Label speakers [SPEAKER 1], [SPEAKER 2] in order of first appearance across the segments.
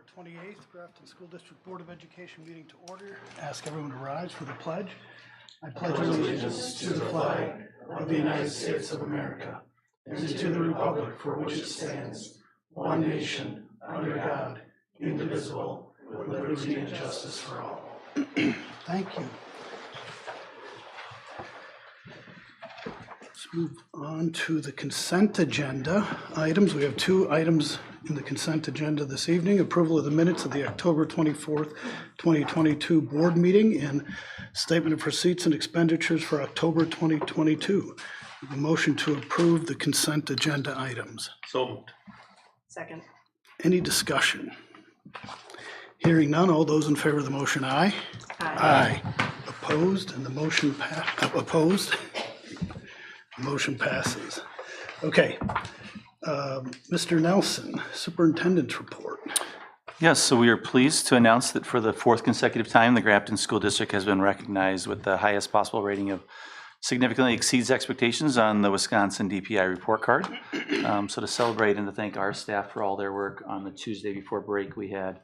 [SPEAKER 1] 28th, Grafton School District Board of Education meeting to order. Ask everyone to rise for the pledge. I pledge allegiance to the flag of the United States of America and to the republic for which it stands, one nation, under God, indivisible, with liberty and justice for all. Thank you. Let's move on to the consent agenda items. We have two items in the consent agenda this evening: approval of the minutes of the October 24th, 2022 board meeting and statement of receipts and expenditures for October 2022. A motion to approve the consent agenda items.
[SPEAKER 2] So moved.
[SPEAKER 3] Second.
[SPEAKER 1] Any discussion? Hearing none, all those in favor of the motion, aye.
[SPEAKER 3] Aye.
[SPEAKER 1] Opposed, and the motion opposed. Motion passes. Okay. Mr. Nelson, Superintendent's report.
[SPEAKER 2] Yes, so we are pleased to announce that for the fourth consecutive time, the Grafton School District has been recognized with the highest possible rating of significantly exceeds expectations on the Wisconsin DPI report card. So to celebrate and to thank our staff for all their work, on the Tuesday before break, we had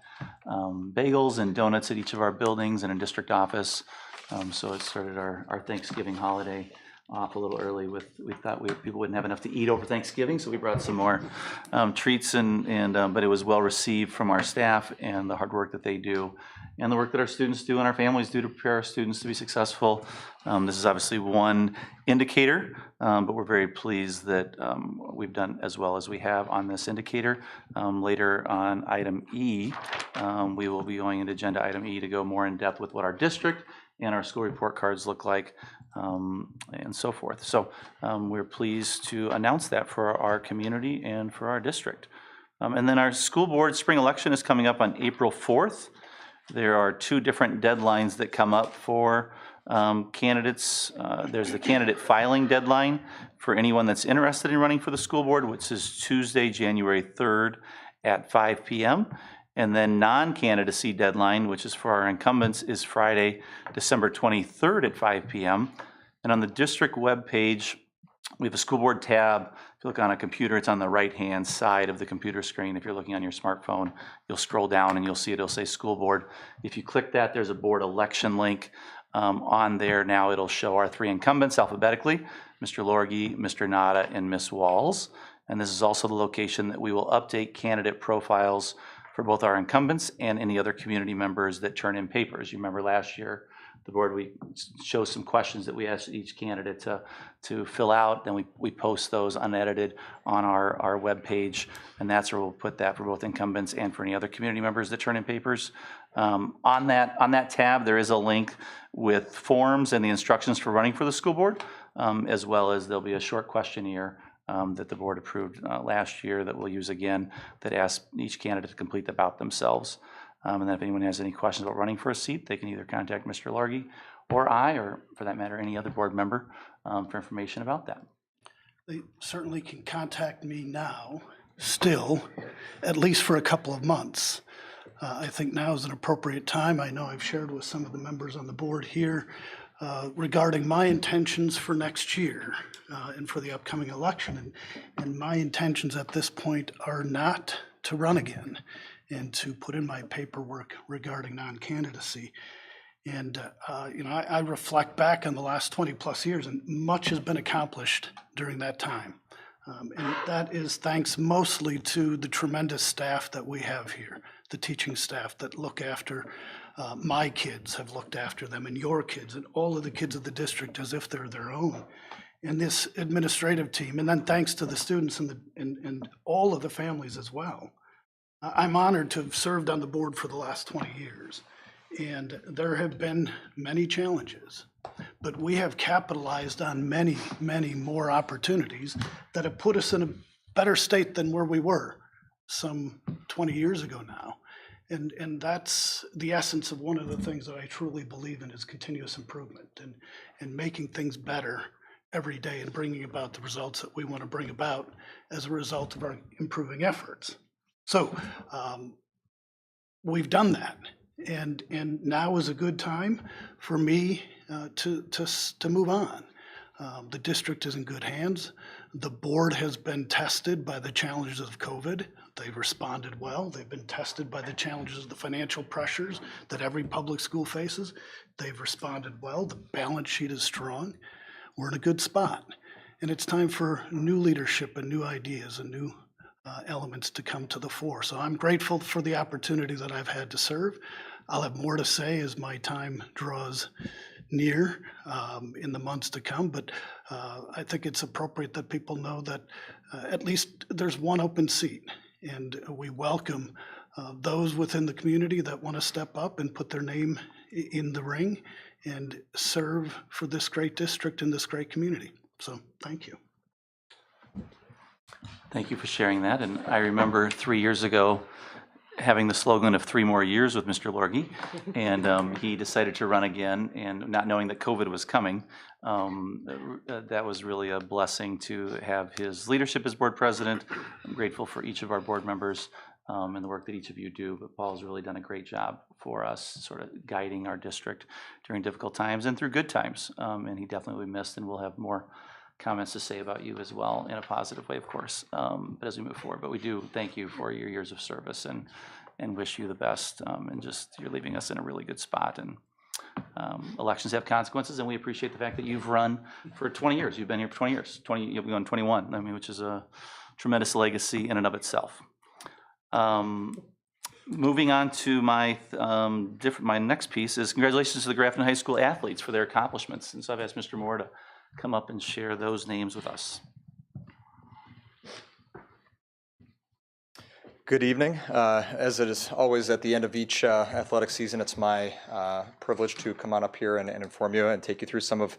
[SPEAKER 2] bagels and donuts at each of our buildings and a district office. So it started our Thanksgiving holiday off a little early. We thought people wouldn't have enough to eat over Thanksgiving, so we brought some more treats, but it was well received from our staff and the hard work that they do and the work that our students do and our families do to prepare our students to be successful. This is obviously one indicator, but we're very pleased that we've done as well as we have on this indicator. Later on item E, we will be going into agenda item E to go more in depth with what our district and our school report cards look like, and so forth. So we're pleased to announce that for our community and for our district. And then our school board spring election is coming up on April 4th. There are two different deadlines that come up for candidates. There's the candidate filing deadline for anyone that's interested in running for the school board, which is Tuesday, January 3rd at 5 p.m. And then non-candidacy deadline, which is for our incumbents, is Friday, December 23rd at 5 p.m. And on the district webpage, we have a school board tab. If you look on a computer, it's on the right-hand side of the computer screen. If you're looking on your smartphone, you'll scroll down and you'll see it'll say school board. If you click that, there's a board election link on there. Now it'll show our three incumbents alphabetically: Mr. Lorgy, Mr. Nada, and Ms. Walls. And this is also the location that we will update candidate profiles for both our incumbents and any other community members that turn in papers. You remember last year, the board, we chose some questions that we asked each candidate to fill out. Then we post those unedited on our webpage, and that's where we'll put that for both incumbents and for any other community members that turn in papers. On that tab, there is a link with forms and the instructions for running for the school board, as well as there'll be a short questionnaire that the board approved last year that we'll use again, that asks each candidate to complete about themselves. And then if anyone has any questions about running for a seat, they can either contact Mr. Largy or I, or for that matter, any other board member for information about that.
[SPEAKER 1] They certainly can contact me now, still, at least for a couple of months. I think now is an appropriate time. I know I've shared with some of the members on the board here regarding my intentions for next year and for the upcoming election. And my intentions at this point are not to run again and to put in my paperwork regarding non-candidacy. And I reflect back on the last 20 plus years, and much has been accomplished during that time. And that is thanks mostly to the tremendous staff that we have here, the teaching staff that look after my kids, have looked after them, and your kids, and all of the kids of the district as if they're their own. And this administrative team, and then thanks to the students and all of the families as well. I'm honored to have served on the board for the last 20 years, and there have been many challenges, but we have capitalized on many, many more opportunities that have put us in a better state than where we were some 20 years ago now. And that's the essence of one of the things that I truly believe in, is continuous improvement and making things better every day and bringing about the results that we want to bring about as a result of our improving efforts. So we've done that, and now is a good time for me to move on. The district is in good hands. The board has been tested by the challenges of COVID. They've responded well. They've been tested by the challenges of the financial pressures that every public school faces. They've responded well. The balance sheet is strong. We're in a good spot. And it's time for new leadership and new ideas and new elements to come to the fore. So I'm grateful for the opportunity that I've had to serve. I'll have more to say as my time draws near in the months to come, but I think it's appropriate that people know that at least there's one open seat, and we welcome those within the community that want to step up and put their name in the ring and serve for this great district and this great community. So thank you.
[SPEAKER 2] Thank you for sharing that. And I remember 3 years ago having the slogan of 3 more years with Mr. Lorgy, and he decided to run again, and not knowing that COVID was coming, that was really a blessing to have his leadership as board president. I'm grateful for each of our board members and the work that each of you do, but Paul's really done a great job for us, sort of guiding our district during difficult times and through good times, and he definitely will be missed, and we'll have more comments to say about you as well in a positive way, of course, but as we move forward. But we do thank you for your years of service and wish you the best, and just you're leaving us in a really good spot. And elections have consequences, and we appreciate the fact that you've run for 20 years. You've been here for 20 years. You'll be going 21. I mean, which is a tremendous legacy in and of itself. Moving on to my next piece is congratulations to the Grafton High School athletes for their accomplishments. And so I've asked Mr. Moore to come up and share those names with us.
[SPEAKER 4] Good evening. As it is always at the end of each athletic season, it's my privilege to come on up here and inform you and take you through some of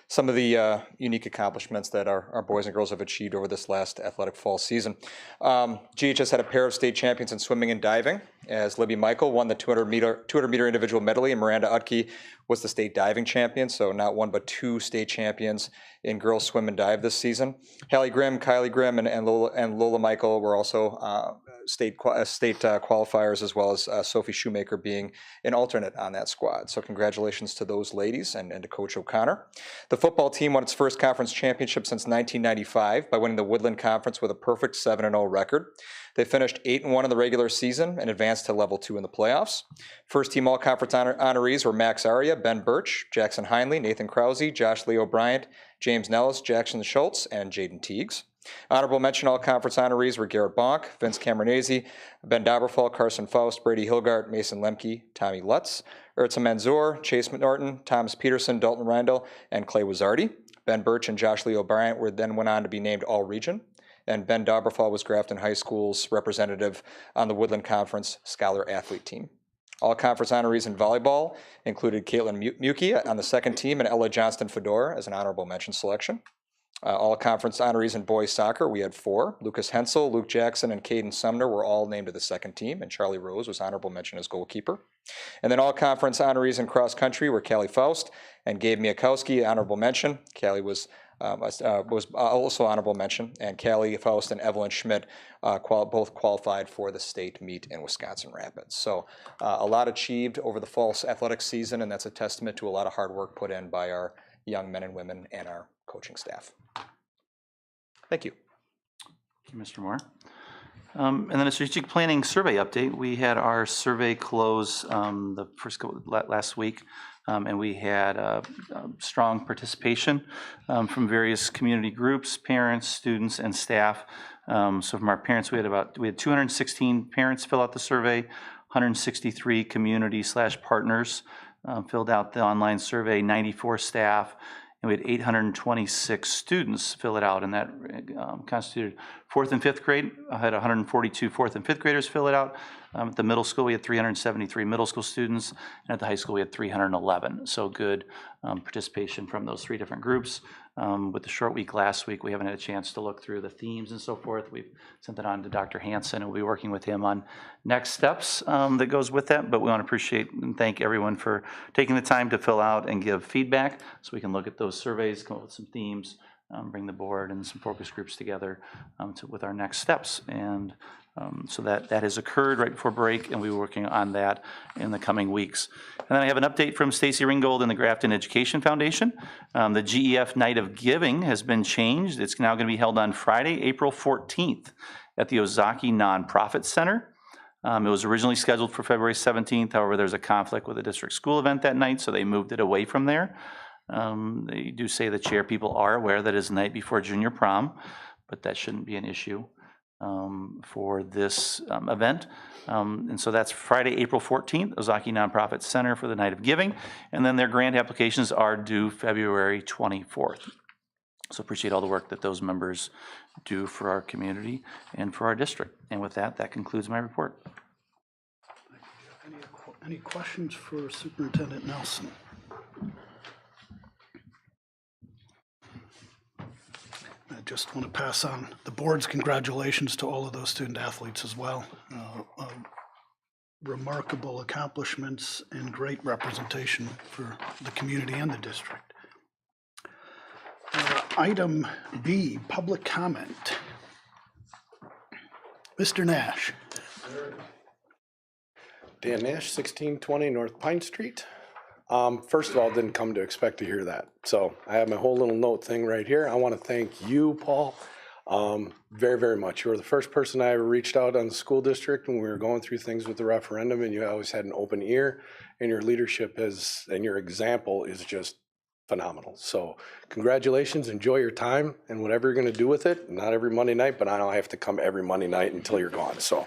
[SPEAKER 4] the unique accomplishments that our boys and girls have achieved over this last athletic fall season. GHS had a pair of state champions in swimming and diving, as Libby Michael won the 200 meter individual medley, and Miranda Utke was the state diving champion. So not one but 2 state champions in girls swim and dive this season. Hallie Grimm, Kylie Grimm, and Lola Michael were also state qualifiers, as well as Sophie Shoemaker being an alternate on that squad. So congratulations to those ladies and to Coach O'Connor. The football team won its first conference championship since 1995 by winning the Woodland Conference with a perfect 7-0 record. They finished 8-1 in the regular season and advanced to level 2 in the playoffs. First team all-conference honorees were Max Aria, Ben Birch, Jackson Heinley, Nathan Krause, Josh Leo Bryant, James Nellis, Jackson Schultz, and Jaden Teagues. Honorable mention all-conference honorees were Garrett Bonk, Vince Cameronese, Ben Doberfall, Carson Faust, Brady Hilgart, Mason Lemke, Tommy Lutz, Erza Manzour, Chase McNorton, Thomas Peterson, Dalton Randall, and Clay Wazardi. Ben Birch and Josh Leo Bryant went on to be named All-Region. And Ben Doberfall was Grafton High School's representative on the Woodland Conference Scholar Athlete Team. All conference honorees in volleyball included Caitlin Muki on the second team and Ella Johnston-Fedor as an honorable mention selection. All conference honorees in boys soccer, we had 4. Lucas Hensel, Luke Jackson, and Caden Sumner were all named to the second team, and Charlie Rose was honorable mention as goalkeeper. And then all conference honorees in cross country were Callie Faust and Gabe Miakowski, honorable mention. Callie was also honorable mention, and Callie Faust and Evelyn Schmidt both qualified for the state meet in Wisconsin Rapids. So a lot achieved over the fall athletic season, and that's a testament to a lot of hard work put in by our young men and women and our coaching staff. Thank you.
[SPEAKER 2] Thank you, Mr. Moore. And then a strategic planning survey update. We had our survey close last week, and we had strong participation from various community groups, parents, students, and staff. So from our parents, we had 216 parents fill out the survey, 163 community/partners filled out the online survey, 94 staff, and we had 826 students fill it out, and that constituted 4th and 5th grade. I had 142 4th and 5th graders fill it out. At the middle school, we had 373 middle school students, and at the high school, we had 311. So good participation from those 3 different groups. With the short week last week, we haven't had a chance to look through the themes and so forth. We've sent that on to Dr. Hansen, and we'll be working with him on next steps that goes with that. But we want to appreciate and thank everyone for taking the time to fill out and give feedback so we can look at those surveys, come up with some themes, bring the board and some focus groups together with our next steps. And so that has occurred right before break, and we'll be working on that in the coming weeks. And then I have an update from Stacy Ringgold and the Grafton Education Foundation. The GEF Night of Giving has been changed. It's now going to be held on Friday, April 14th at the Ozaki Nonprofit Center. It was originally scheduled for February 17th. However, there's a conflict with a district school event that night, so they moved it away from there. They do say the chair people are aware that it's the night before junior prom, but that shouldn't be an issue for this event. And so that's Friday, April 14th, Ozaki Nonprofit Center for the Night of Giving. And then their grant applications are due February 24th. So appreciate all the work that those members do for our community and for our district. And with that, that concludes my report.
[SPEAKER 1] Any questions for Superintendent Nelson? I just want to pass on the board's congratulations to all of those student athletes as well. Remarkable accomplishments and great representation for the community and the district. Item B, public comment. Mr. Nash.
[SPEAKER 5] Dan Nash, 1620 North Pine Street. First of all, didn't come to expect to hear that. So I have my whole little note thing right here. I want to thank you, Paul, very, very much. You were the first person I ever reached out on the school district when we were going through things with the referendum, and you always had an open ear, and your leadership and your example is just phenomenal. So congratulations, enjoy your time and whatever you're going to do with it. Not every Monday night, but I don't have to come every Monday night until you're gone. So.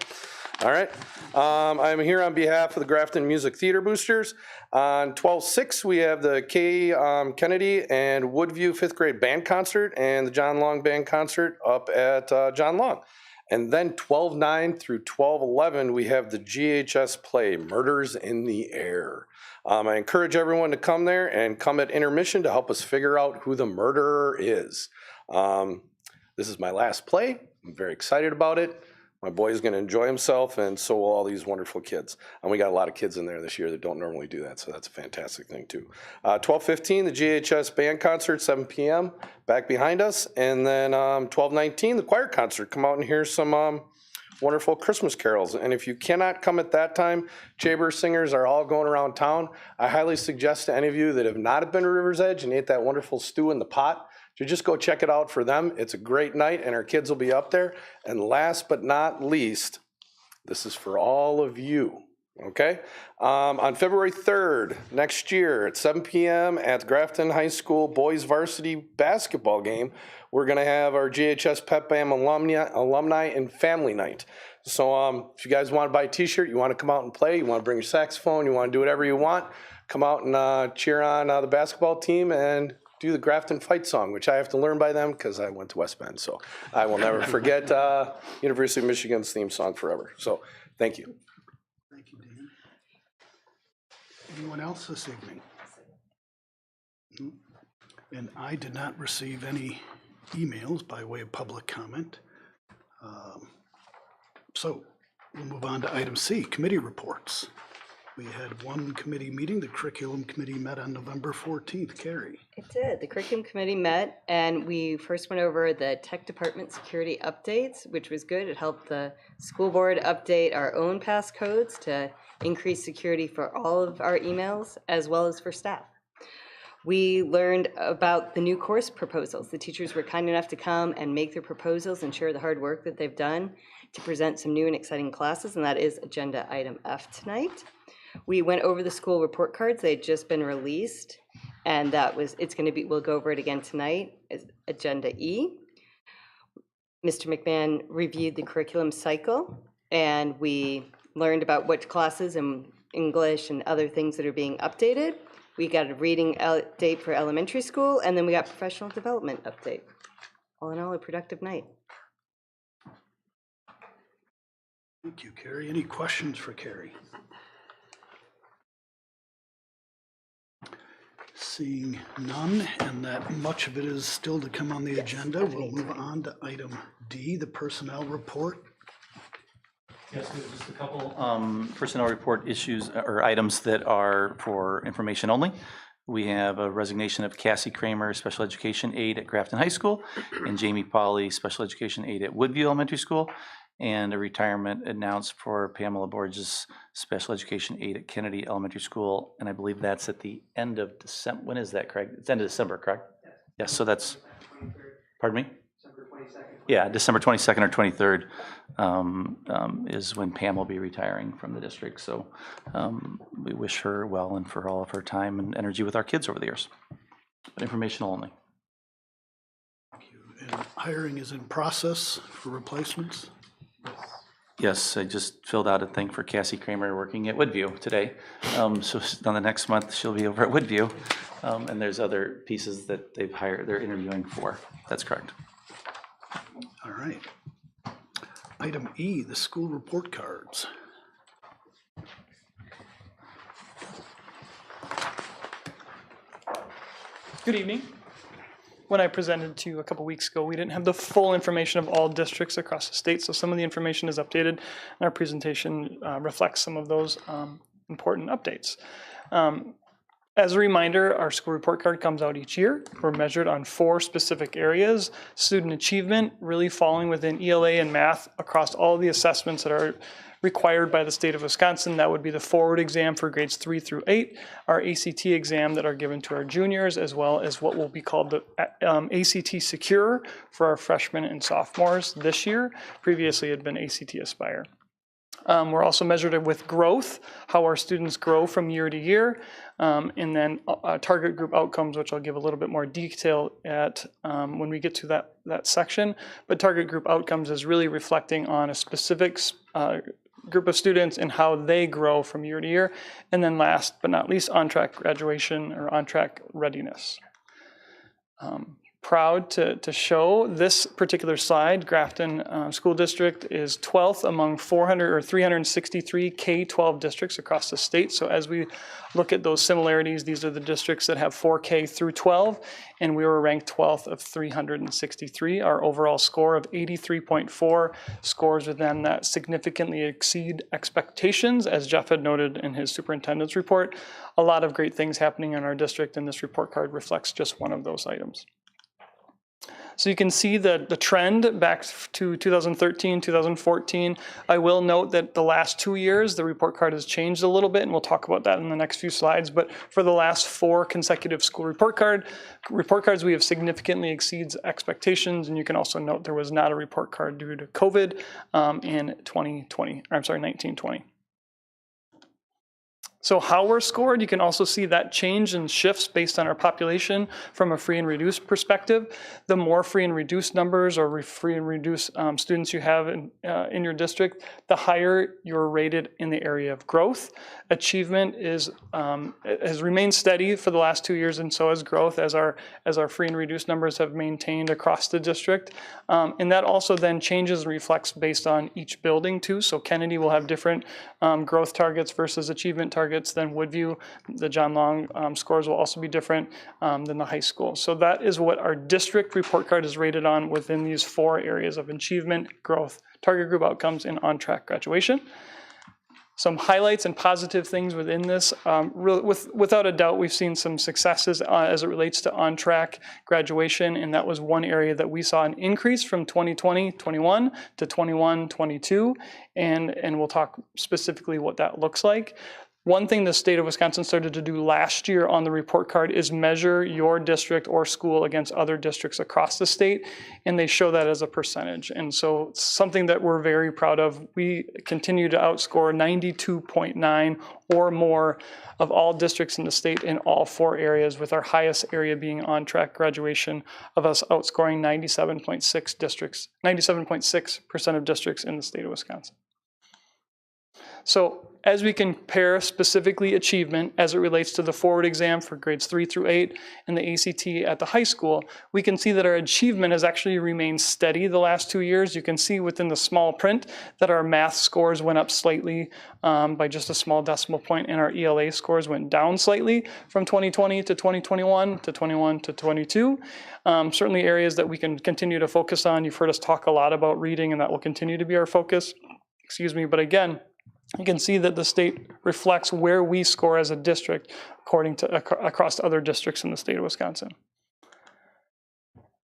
[SPEAKER 5] All right. I'm here on behalf of the Grafton Music Theater Boosters. On 12/6, we have the Kay Kennedy and Woodview 5th grade band concert and the John Long band concert up at John Long. And then 12/9 through 12/11, we have the GHS play, Murders in the Air. I encourage everyone to come there and come at intermission to help us figure out who the murderer is. This is my last play. I'm very excited about it. My boy is going to enjoy himself, and so will all these wonderful kids. And we got a lot of kids in there this year that don't normally do that, so that's a fantastic thing, too. 12:15, the GHS band concert, 7 p.m., back behind us. And then 12:19, the choir concert. Come out and hear some wonderful Christmas carols. And if you cannot come at that time, chamber singers are all going around town. I highly suggest to any of you that have not been to River's Edge and ate that wonderful stew in the pot, to just go check it out for them. It's a great night, and our kids will be up there. And last but not least, this is for all of you, okay? On February 3rd, next year at 7 p.m. at Grafton High School boys varsity basketball game, we're gonna have our GHS Pep Bam alumni and family night. So if you guys wanna buy a t-shirt, you wanna come out and play, you wanna bring your saxophone, you wanna do whatever you want, come out and cheer on the basketball team and do the Grafton fight song, which I have to learn by them because I went to West Bend. So I will never forget University of Michigan's theme song forever. So thank you.
[SPEAKER 1] Thank you, Dan. Anyone else this evening? And I did not receive any emails by way of public comment. So we'll move on to item C, committee reports. We had one committee meeting. The curriculum committee met on November 14th. Carrie.
[SPEAKER 3] It did. The curriculum committee met, and we first went over the tech department security updates, which was good. It helped the school board update our own passcodes to increase security for all of our emails, as well as for staff. We learned about the new course proposals. The teachers were kind enough to come and make their proposals and share the hard work that they've done to present some new and exciting classes, and that is agenda item F tonight. We went over the school report cards. They had just been released, and we'll go over it again tonight as agenda E. Mr. McMahon reviewed the curriculum cycle, and we learned about which classes in English and other things that are being updated. We got a reading update for elementary school, and then we got professional development update. All in all, a productive night.
[SPEAKER 1] Thank you, Carrie. Any questions for Carrie? Seeing none, and that much of it is still to come on the agenda, we'll move on to item D, the personnel report.
[SPEAKER 2] Yes, there's just a couple personnel report issues or items that are for information only. We have a resignation of Cassie Kramer, special education aide at Grafton High School, and Jamie Pauley, special education aide at Woodview Elementary School, and a retirement announced for Pamela Borges, special education aide at Kennedy Elementary School, and I believe that's at the end of December. When is that, Craig? It's end of December, correct? Yes, so that's, pardon me? Yeah, December 22nd or 23rd is when Pam will be retiring from the district. So we wish her well and for all of her time and energy with our kids over the years. But informational only.
[SPEAKER 1] And hiring is in process for replacements.
[SPEAKER 2] Yes, I just filled out a thing for Cassie Kramer working at Woodview today. So on the next month, she'll be over at Woodview. And there's other pieces that they've hired, they're interviewing for. That's correct.
[SPEAKER 1] All right. Item E, the school report cards.
[SPEAKER 6] Good evening. When I presented to you a couple weeks ago, we didn't have the full information of all districts across the state, so some of the information is updated, and our presentation reflects some of those important updates. As a reminder, our school report card comes out each year. We're measured on 4 specific areas. Student achievement, really falling within ELA and math across all the assessments that are required by the state of Wisconsin. That would be the forward exam for grades 3 through 8, our ACT exam that are given to our juniors, as well as what will be called the ACT Secure for our freshmen and sophomores this year. Previously, it had been ACT Aspire. We're also measured with growth, how our students grow from year to year, and then target group outcomes, which I'll give a little bit more detail at when we get to that section. But target group outcomes is really reflecting on a specific group of students and how they grow from year to year. And then last but not least, on-track graduation or on-track readiness. Proud to show this particular slide. Grafton School District is 12th among 363 K-12 districts across the state. So as we look at those similarities, these are the districts that have 4K through 12, and we were ranked 12th of 363. Our overall score of 83.4 scores within that significantly exceed expectations, as Jeff had noted in his superintendent's report. A lot of great things happening in our district, and this report card reflects just one of those items. So you can see the trend back to 2013, 2014. I will note that the last 2 years, the report card has changed a little bit, and we'll talk about that in the next few slides. But for the last 4 consecutive school report cards, we have significantly exceeds expectations. And you can also note there was not a report card due to COVID in 1920. So how we're scored, you can also see that change and shifts based on our population from a free and reduced perspective. The more free and reduced numbers or free and reduced students you have in your district, the higher you're rated in the area of growth. Achievement has remained steady for the last 2 years, and so has growth as our free and reduced numbers have maintained across the district. And that also then changes and reflects based on each building too. So Kennedy will have different growth targets versus achievement targets than Woodview. The John Long scores will also be different than the high school. So that is what our district report card is rated on within these 4 areas of achievement, growth, target group outcomes, and on-track graduation. Some highlights and positive things within this. Without a doubt, we've seen some successes as it relates to on-track graduation, and that was one area that we saw an increase from 2020-21 to 21-22, and we'll talk specifically what that looks like. One thing the state of Wisconsin started to do last year on the report card is measure your district or school against other districts across the state, and they show that as a percentage. And so it's something that we're very proud of. We continue to outscore 92.9 or more of all districts in the state in all 4 areas, with our highest area being on-track graduation of us outscoring 97.6% of districts in the state of Wisconsin. So as we compare specifically achievement as it relates to the forward exam for grades 3 through 8 and the ACT at the high school, we can see that our achievement has actually remained steady the last 2 years. You can see within the small print that our math scores went up slightly by just a small decimal point, and our ELA scores went down slightly from 2020 to 2021 to 21 to 22. Certainly areas that we can continue to focus on. You've heard us talk a lot about reading, and that will continue to be our focus. But again, You can see that the state reflects where we score as a district according to across other districts in the state of Wisconsin.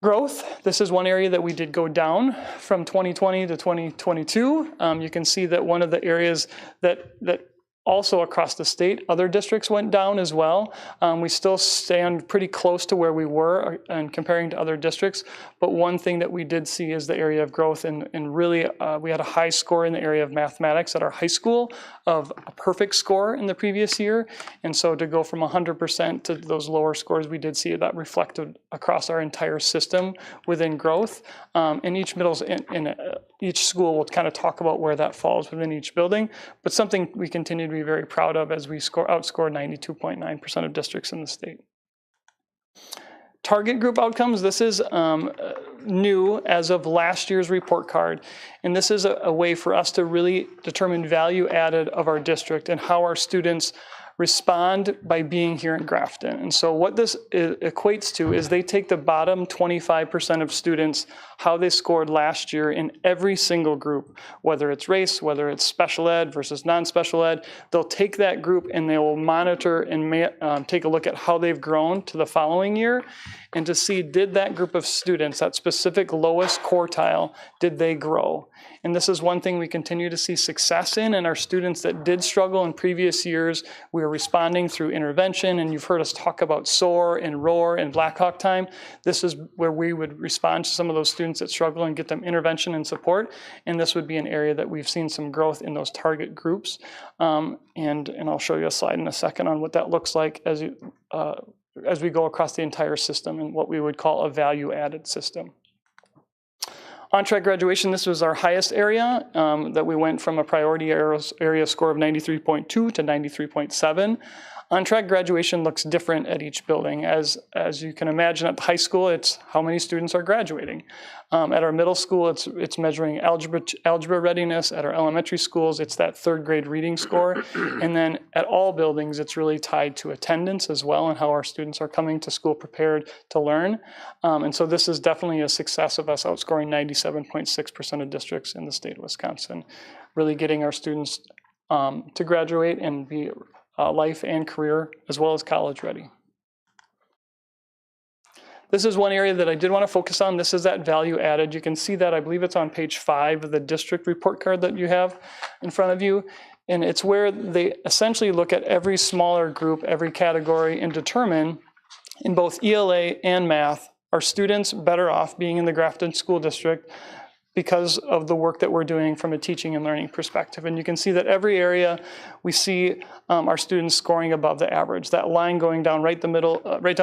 [SPEAKER 6] Growth, this is one area that we did go down from 2020 to 2022. You can see that one of the areas that also across the state, other districts went down as well. We still stand pretty close to where we were and comparing to other districts, but one thing that we did see is the area of growth, and really we had a high score in the area of mathematics at our high school of a perfect score in the previous year, and so to go from 100% to those lower scores, we did see that reflected across our entire system within growth. And each each school will kind of talk about where that falls within each building, but something we continue to be very proud of as we outscore 92.9% of districts in the state. Target group outcomes, this is new as of last year's report card, and this is a way for us to really determine value added of our district and how our students respond by being here in Grafton. And so what this equates to is they take the bottom 25% of students, how they scored last year in every single group, whether it's race, whether it's special ed versus non-special ed. They'll take that group and they will monitor and take a look at how they've grown to the following year, and to see, did that group of students, that specific lowest quartile, did they grow? And this is one thing we continue to see success in, and our students that did struggle in previous years, we are responding through intervention, and you've heard us talk about SOAR and ROAR and Black Hawk time. This is where we would respond to some of those students that struggle and get them intervention and support, and this would be an area that we've seen some growth in those target groups. And I'll show you a slide in a second on what that looks like as we go across the entire system and what we would call a value-added system. On-track graduation, this was our highest area that we went from a priority area score of 93.2 to 93.7. On-track graduation looks different at each building. As you can imagine, at the high school, it's how many students are graduating. At our middle school, it's measuring algebra readiness. At our elementary schools, it's that third grade reading score. And then at all buildings, it's really tied to attendance as well and how our students are coming to school prepared to learn. And so this is definitely a success of us outscoring 97.6% of districts in the state of Wisconsin, really getting our students to graduate and be life and career as well as college ready. This is one area that I did want to focus on. This is that value added. You can see that, I believe it's on page 5 of the district report card that you have in front of you. And it's where they essentially look at every smaller group, every category, and determine in both ELA and math, are students better off being in the Grafton School District because of the work that we're doing from a teaching and learning perspective. And you can see that every area we see our students scoring above the average. That line going down right down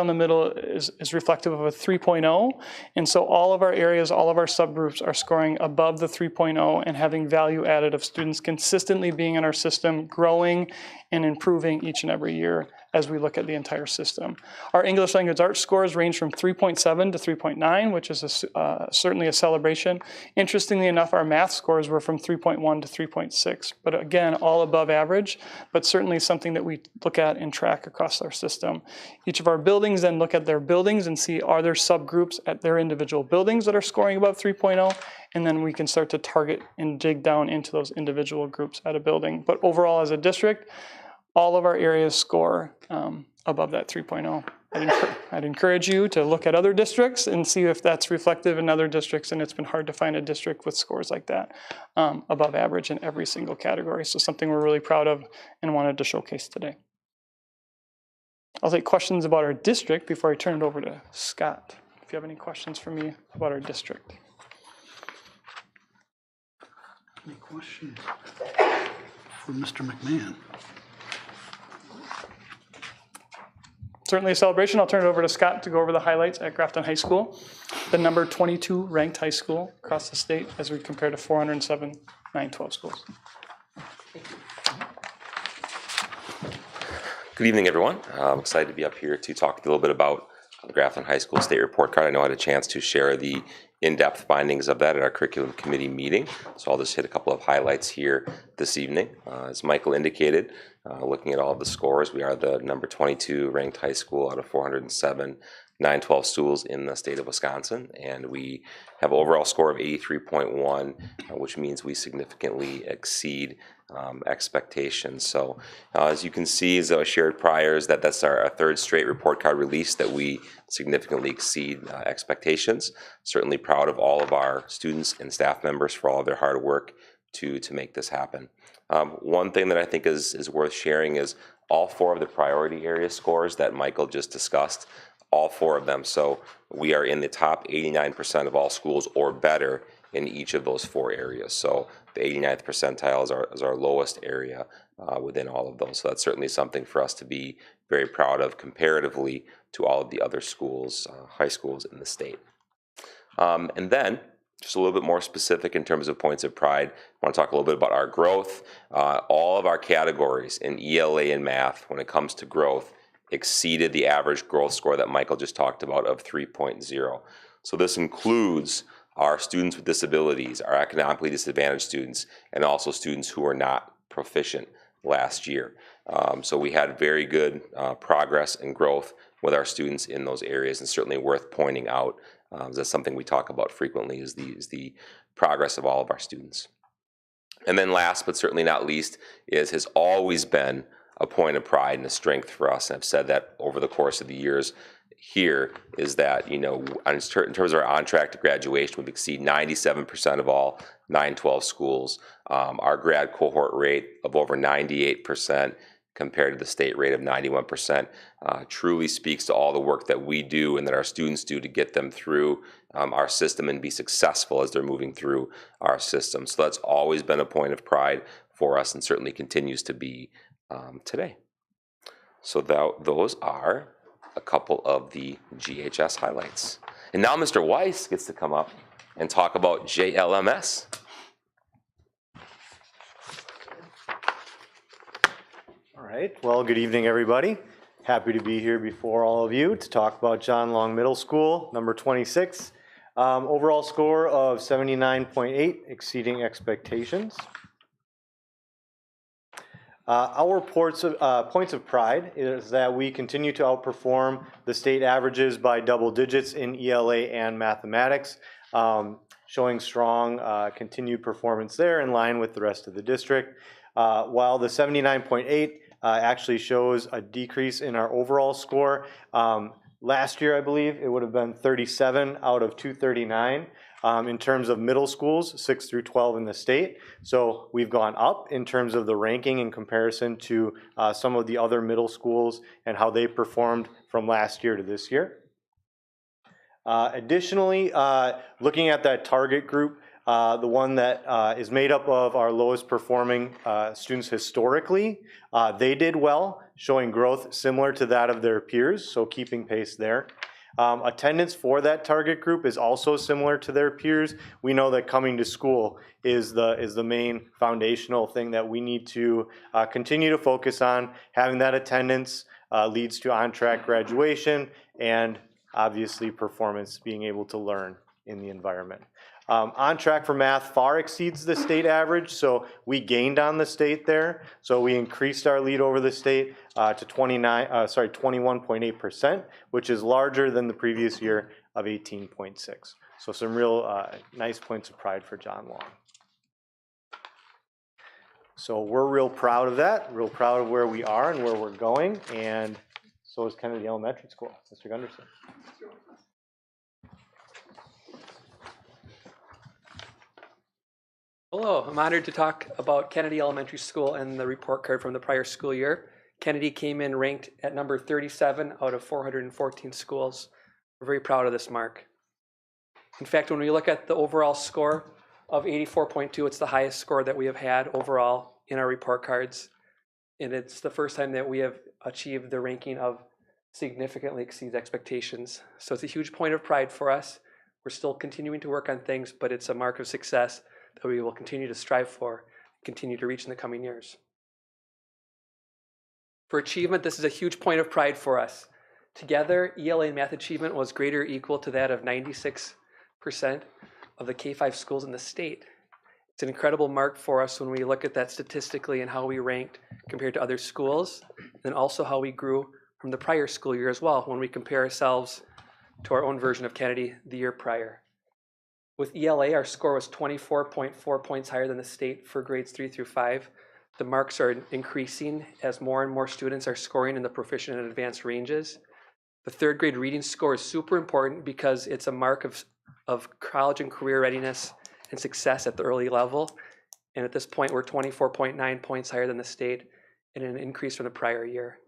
[SPEAKER 6] the middle is reflective of a 3.0. And so all of our areas, all of our subgroups are scoring above the 3.0 and having value added of students consistently being in our system, growing and improving each and every year as we look at the entire system. Our English language arts scores range from 3.7 to 3.9, which is certainly a celebration. Interestingly enough, our math scores were from 3.1 to 3.6, but again, all above average, but certainly something that we look at and track across our system. Each of our buildings then look at their buildings and see, are there subgroups at their individual buildings that are scoring above 3.0? And then we can start to target and dig down into those individual groups at a building. But overall, as a district, all of our areas score above that 3.0. I'd encourage you to look at other districts and see if that's reflective in other districts, and it's been hard to find a district with scores like that above average in every single category. So something we're really proud of and wanted to showcase today. I'll take questions about our district before I turn it over to Scott. If you have any questions for me about our district.
[SPEAKER 1] Any questions for Mr. McMahon?
[SPEAKER 6] Certainly a celebration. I'll turn it over to Scott to go over the highlights at Grafton High School, the number 22 ranked high school across the state as we compare to 407 912 schools.
[SPEAKER 7] Good evening, everyone. I'm excited to be up here to talk a little bit about the Grafton High School State Report Card. I know I had a chance to share the in-depth findings of that at our curriculum committee meeting, so I'll just hit a couple of highlights here this evening. As Michael indicated, looking at all of the scores, we are the number 22 ranked high school out of 407 912 schools in the state of Wisconsin, and we have an overall score of 83.1, which means we significantly exceed expectations. So as you can see, as I shared prior, is that's our third straight report card release that we significantly exceed expectations. Certainly proud of all of our students and staff members for all of their hard work to make this happen. One thing that I think is worth sharing is all 4 of the priority area scores that Michael just discussed, all 4 of them. So we are in the top 89% of all schools or better in each of those 4 areas. So the 89th percentile is our lowest area within all of those. So that's certainly something for us to be very proud of comparatively to all of the other schools, high schools in the state. And then, just a little bit more specific in terms of points of pride, I want to talk a little bit about our growth. All of our categories in ELA and math, when it comes to growth, exceeded the average growth score that Michael just talked about of 3.0. So this includes our students with disabilities, our economically disadvantaged students, and also students who are not proficient last year. So we had very good progress and growth with our students in those areas, and certainly worth pointing out. That's something we talk about frequently, is the progress of all of our students. And then last but certainly not least has always been a point of pride and a strength for us, and I've said that over the course of the years here, is that, in terms of our on-track to graduation, we've exceeded 97% of all 912 schools. Our grad cohort rate of over 98% compared to the state rate of 91% truly speaks to all the work that we do and that our students do to get them through our system and be successful as they're moving through our system. So that's always been a point of pride for us and certainly continues to be today. So those are a couple of the GHS highlights. And now Mr. Weiss gets to come up and talk about JLMS.
[SPEAKER 8] All right, well, good evening, everybody. Happy to be here before all of you to talk about John Long Middle School, number 26. Overall score of 79.8, exceeding expectations. Our points of pride is that we continue to outperform the state averages by double digits in ELA and mathematics, showing strong continued performance there in line with the rest of the district. While the 79.8 actually shows a decrease in our overall score. Last year, I believe, it would have been 37 out of 239. In terms of middle schools, 6 through 12 in the state. So we've gone up in terms of the ranking in comparison to some of the other middle schools and how they performed from last year to this year. Additionally, looking at that target group, the one that is made up of our lowest performing students historically, they did well, showing growth similar to that of their peers, so keeping pace there. Attendance for that target group is also similar to their peers. We know that coming to school is the main foundational thing that we need to continue to focus on. Having that attendance leads to on-track graduation and obviously performance, being able to learn in the environment. On track for math far exceeds the state average, so we gained on the state there. So we increased our lead over the state to 21.8%, which is larger than the previous year of 18.6. So some real nice points of pride for John Long. So we're real proud of that, real proud of where we are and where we're going, and so is Kennedy Elementary School. Mr. Gunderson.
[SPEAKER 9] Hello, I'm honored to talk about Kennedy Elementary School and the report card from the prior school year. Kennedy came in ranked at number 37 out of 414 schools. We're very proud of this mark. In fact, when we look at the overall score of 84.2, it's the highest score that we have had overall in our report cards. And it's the first time that we have achieved the ranking of significantly exceeds expectations. So it's a huge point of pride for us. We're still continuing to work on things, but it's a mark of success that we will continue to strive for, continue to reach in the coming years. For achievement, this is a huge point of pride for us. Together, ELA and math achievement was greater or equal to that of 96% of the K-5 schools in the state. It's an incredible mark for us when we look at that statistically and how we ranked compared to other schools, and also how we grew from the prior school year as well when we compare ourselves to our own version of Kennedy the year prior. With ELA, our score was 24.4 points higher than the state for grades 3 through 5. The marks are increasing as more and more students are scoring in the proficient and advanced ranges. The third grade reading score is super important because it's a mark of college and career readiness and success at the early level. And at this point, we're 24.9 points higher than the state and an increase from the prior year.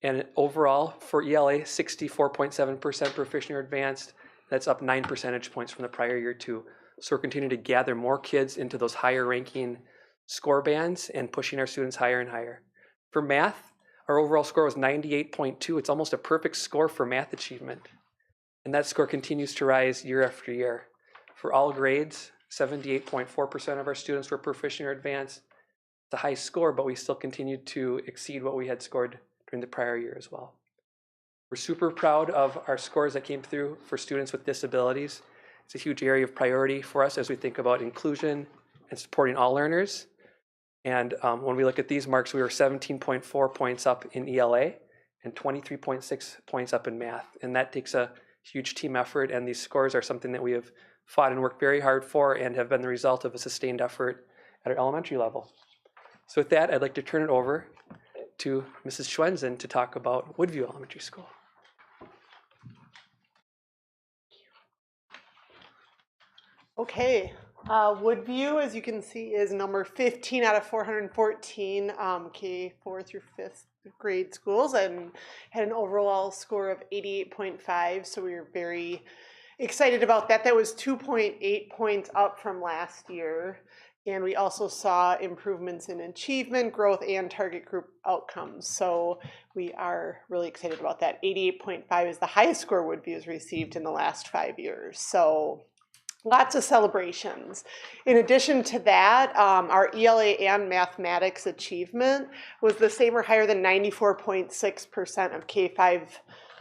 [SPEAKER 9] And overall, for ELA, 64.7% proficient or advanced. That's up 9 percentage points from the prior year too. So we're continuing to gather more kids into those higher ranking score bands and pushing our students higher and higher. For math, our overall score was 98.2. It's almost a perfect score for math achievement. And that score continues to rise year after year. For all grades, 78.4% of our students were proficient or advanced. It's a high score, but we still continued to exceed what we had scored during the prior year as well. We're super proud of our scores that came through for students with disabilities. It's a huge area of priority for us as we think about inclusion and supporting all learners. And when we look at these marks, we were 17.4 points up in ELA and 23.6 points up in math. And that takes a huge team effort, and these scores are something that we have fought and worked very hard for and have been the result of a sustained effort at our elementary level. So with that, I'd like to turn it over to Mrs. Schwensen to talk about Woodview Elementary School.
[SPEAKER 10] Okay, Woodview, as you can see, is number 15 out of 414 K4 through 5th grade schools, and had an overall score of 88.5. So we were very excited about that. That was 2.8 points up from last year. And we also saw improvements in achievement, growth, and target group outcomes. So we are really excited about that. 88.5 is the highest score Woodview has received in the last 5 years. So lots of celebrations. In addition to that, our ELA and mathematics achievement was the same or higher than 94.6% of K5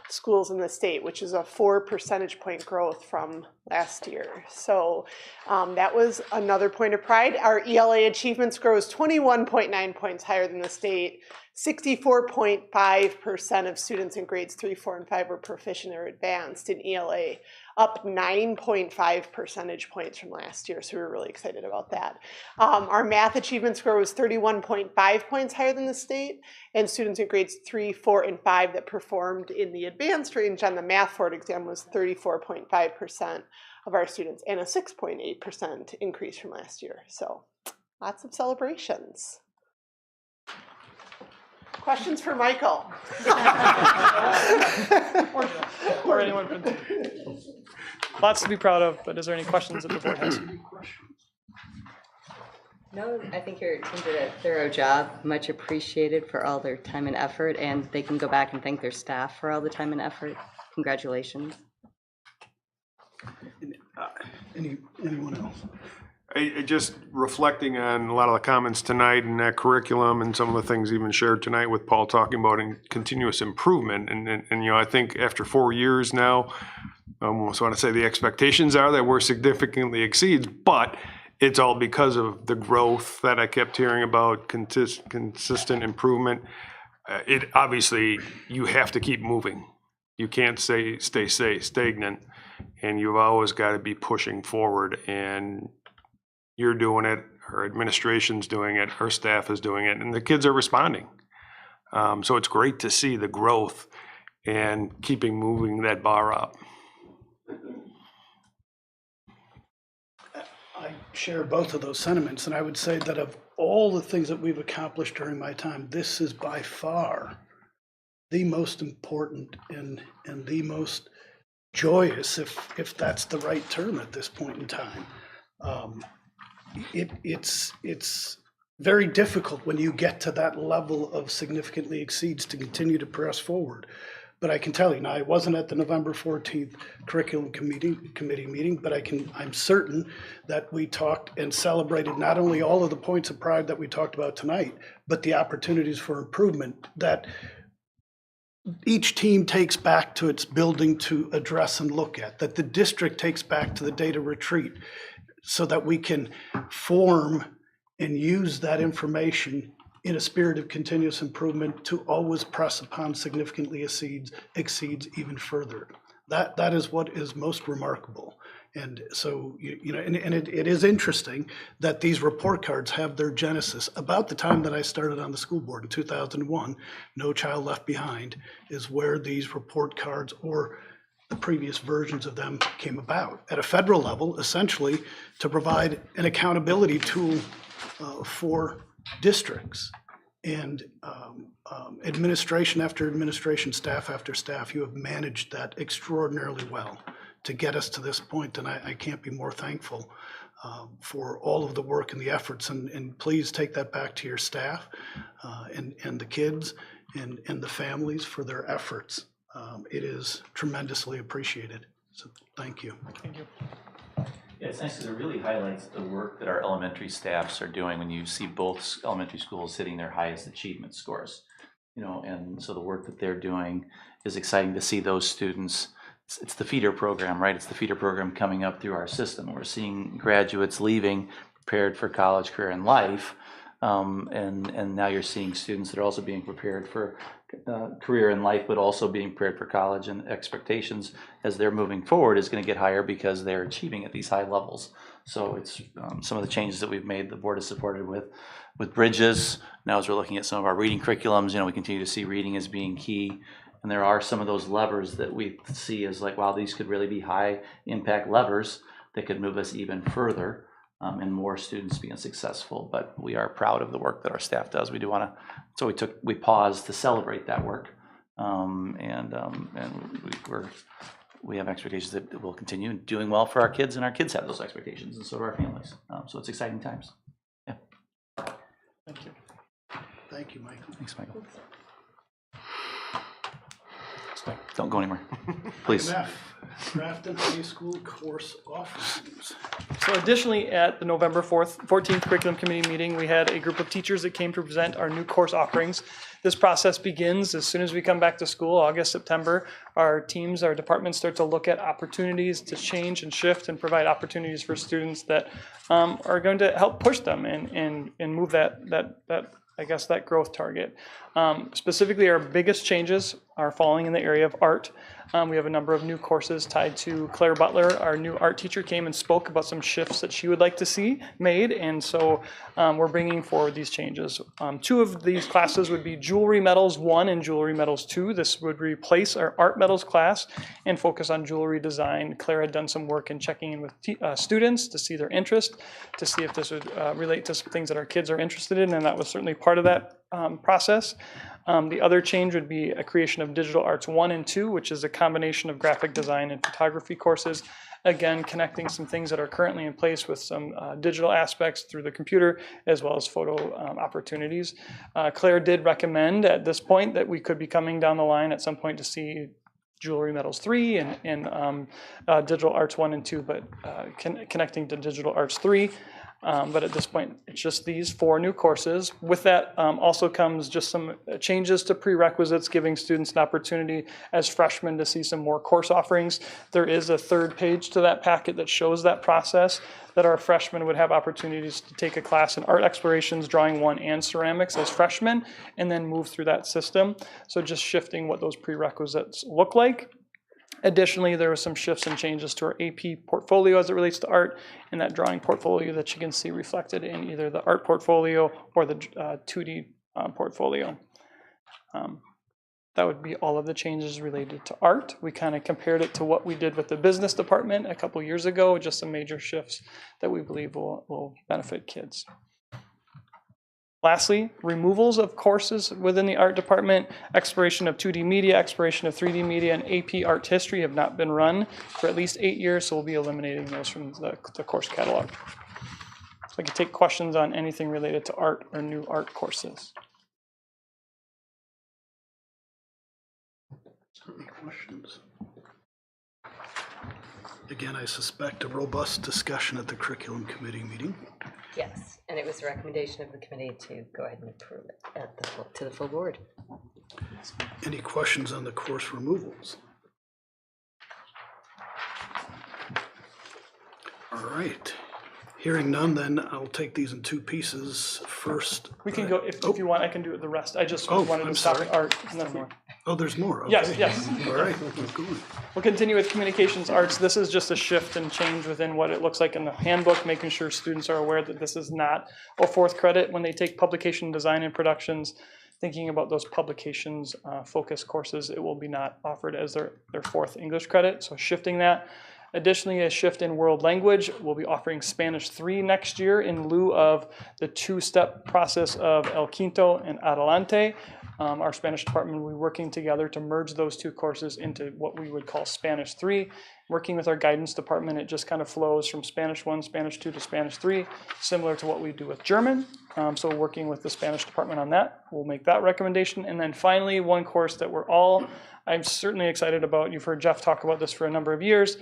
[SPEAKER 10] schools in the state, which is a 4 percentage point growth from last year. So that was another point of pride. Our ELA achievement score was 21.9 points higher than the state. 64.5% of students in grades 3, 4, and 5 were proficient or advanced in ELA, up 9.5 percentage points from last year. So we were really excited about that. Our math achievement score was 31.5 points higher than the state, and students in grades 3, 4, and 5 that performed in the advanced range on the math board exam was 34.5% of our students, and a 6.8% increase from last year. So lots of celebrations. Questions for Michael?
[SPEAKER 6] Or anyone. Lots to be proud of, but is there any questions that the board has?
[SPEAKER 3] No, I think your team did a thorough job, much appreciated for all their time and effort, and they can go back and thank their staff for all the time and effort. Congratulations.
[SPEAKER 1] Anyone else?
[SPEAKER 11] Just reflecting on a lot of the comments tonight and that curriculum and some of the things even shared tonight with Paul talking about in continuous improvement. And you know, I think after 4 years now, I almost want to say the expectations are that we're significantly exceeds, but it's all because of the growth that I kept hearing about, consistent improvement. It obviously, you have to keep moving. You can't stay stagnant, and you've always got to be pushing forward. And you're doing it, our administration's doing it, our staff is doing it, and the kids are responding. So it's great to see the growth and keeping moving that bar up.
[SPEAKER 1] I share both of those sentiments, and I would say that of all the things that we've accomplished during my time, this is by far the most important and the most joyous, if that's the right term at this point in time. It's very difficult when you get to that level of significantly exceeds to continue to press forward. But I can tell you, now I wasn't at the November 14th curriculum committee meeting, but I'm certain that we talked and celebrated not only all of the points of pride that we talked about tonight, but the opportunities for improvement that each team takes back to its building to address and look at, that the district takes back to the data retreat, so that we can form and use that information in a spirit of continuous improvement to always press upon significantly exceeds even further. That is what is most remarkable. And so, and it is interesting that these report cards have their genesis about the time that I started on the school board in 2001. No Child Left Behind is where these report cards or the previous versions of them came about. At a federal level, essentially, to provide an accountability tool for districts. And administration after administration, staff after staff, you have managed that extraordinarily well to get us to this point, and I can't be more thankful for all of the work and the efforts, and please take that back to your staff and the kids and the families for their efforts. It is tremendously appreciated, so thank you.
[SPEAKER 6] Thank you.
[SPEAKER 2] Yeah, it's nice because it really highlights the work that our elementary staffs are doing when you see both elementary schools hitting their highest achievement scores. And so the work that they're doing is exciting to see those students. It's the feeder program, right? It's the feeder program coming up through our system. We're seeing graduates leaving prepared for college, career, and life. And now you're seeing students that are also being prepared for career in life, but also being prepared for college, and expectations as they're moving forward is going to get higher because they're achieving at these high levels. So it's some of the changes that we've made, the board is supported with Bridges. Now as we're looking at some of our reading curriculums, we continue to see reading as being key. And there are some of those levers that we see as like, wow, these could really be high impact levers that could move us even further. And more students being successful, but we are proud of the work that our staff does. We do want to, so we paused to celebrate that work, and we have expectations that it will continue doing well for our kids, and our kids have those expectations, and so do our families. So it's exciting times. Yeah.
[SPEAKER 6] Thank you.
[SPEAKER 1] Thank you, Michael.
[SPEAKER 2] Thanks, Michael. Don't go anywhere, please.
[SPEAKER 1] Grafton High School course offerings.
[SPEAKER 6] So additionally, at the November 14th Curriculum Committee meeting, we had a group of teachers that came to present our new course offerings. This process begins as soon as we come back to school, August, September. Our teams, our departments start to look at opportunities to change and shift and provide opportunities for students that are going to help push them and move that growth target. Specifically, our biggest changes are falling in the area of art. We have a number of new courses tied to Claire Butler. Our new art teacher came and spoke about some shifts that she would like to see made, and so we're bringing forward these changes. Two of these classes would be Jewelry Metals 1 and Jewelry Metals 2. This would replace our Art Metals class and focus on jewelry design. Claire had done some work in checking in with students to see their interest, to see if this would relate to some things that our kids are interested in, and that was certainly part of that process. The other change would be a creation of Digital Arts 1 and 2, which is a combination of graphic design and photography courses. Again, connecting some things that are currently in place with some digital aspects through the computer, as well as photo opportunities. Claire did recommend at this point that we could be coming down the line at some point to see Jewelry Metals 3 and Digital Arts 1 and 2, but connecting to Digital Arts 3. But at this point, it's just these 4 new courses. With that also comes just some changes to prerequisites, giving students an opportunity as freshmen to see some more course offerings. There is a 3rd page to that packet that shows that process, that our freshmen would have opportunities to take a class in art explorations, drawing 1, and ceramics as freshmen, and then move through that system. So just shifting what those prerequisites look like. Additionally, there were some shifts and changes to our AP portfolio as it relates to art, and that drawing portfolio that you can see reflected in either the art portfolio or the 2D portfolio. That would be all of the changes related to art. We kind of compared it to what we did with the business department a couple years ago, just some major shifts that we believe will benefit kids. Lastly, removals of courses within the art department, exploration of 2D media, exploration of 3D media, and AP art history have not been run for at least 8 years, so we'll be eliminating those from the course catalog. So I can take questions on anything related to art or new art courses.
[SPEAKER 1] Any questions? Again, I suspect a robust discussion at the curriculum committee meeting.
[SPEAKER 3] Yes, and it was the recommendation of the committee to go ahead and approve it to the full board.
[SPEAKER 1] Any questions on the course removals? All right. Hearing none, then I'll take these in 2 pieces. First,
[SPEAKER 6] We can go, if you want, I can do the rest. I just wanted to stop at art. Nothing more.
[SPEAKER 1] Oh, there's more. Okay.
[SPEAKER 6] Yes, yes.
[SPEAKER 1] All right, keep going.
[SPEAKER 6] We'll continue with communications arts. This is just a shift and change within what it looks like in the handbook, making sure students are aware that this is not a fourth credit when they take publication design and productions. Thinking about those publications focus courses, it will be not offered as their fourth English credit, so shifting that. Additionally, a shift in world language. We'll be offering Spanish 3 next year in lieu of the two-step process of El Quinto and Adelante. Our Spanish department will be working together to merge those two courses into what we would call Spanish 3. Working with our guidance department, it just kind of flows from Spanish 1, Spanish 2 to Spanish 3, similar to what we do with German. So working with the Spanish department on that, we'll make that recommendation. And then finally, one course that I'm certainly excited about. You've heard Jeff talk about this for a number of years.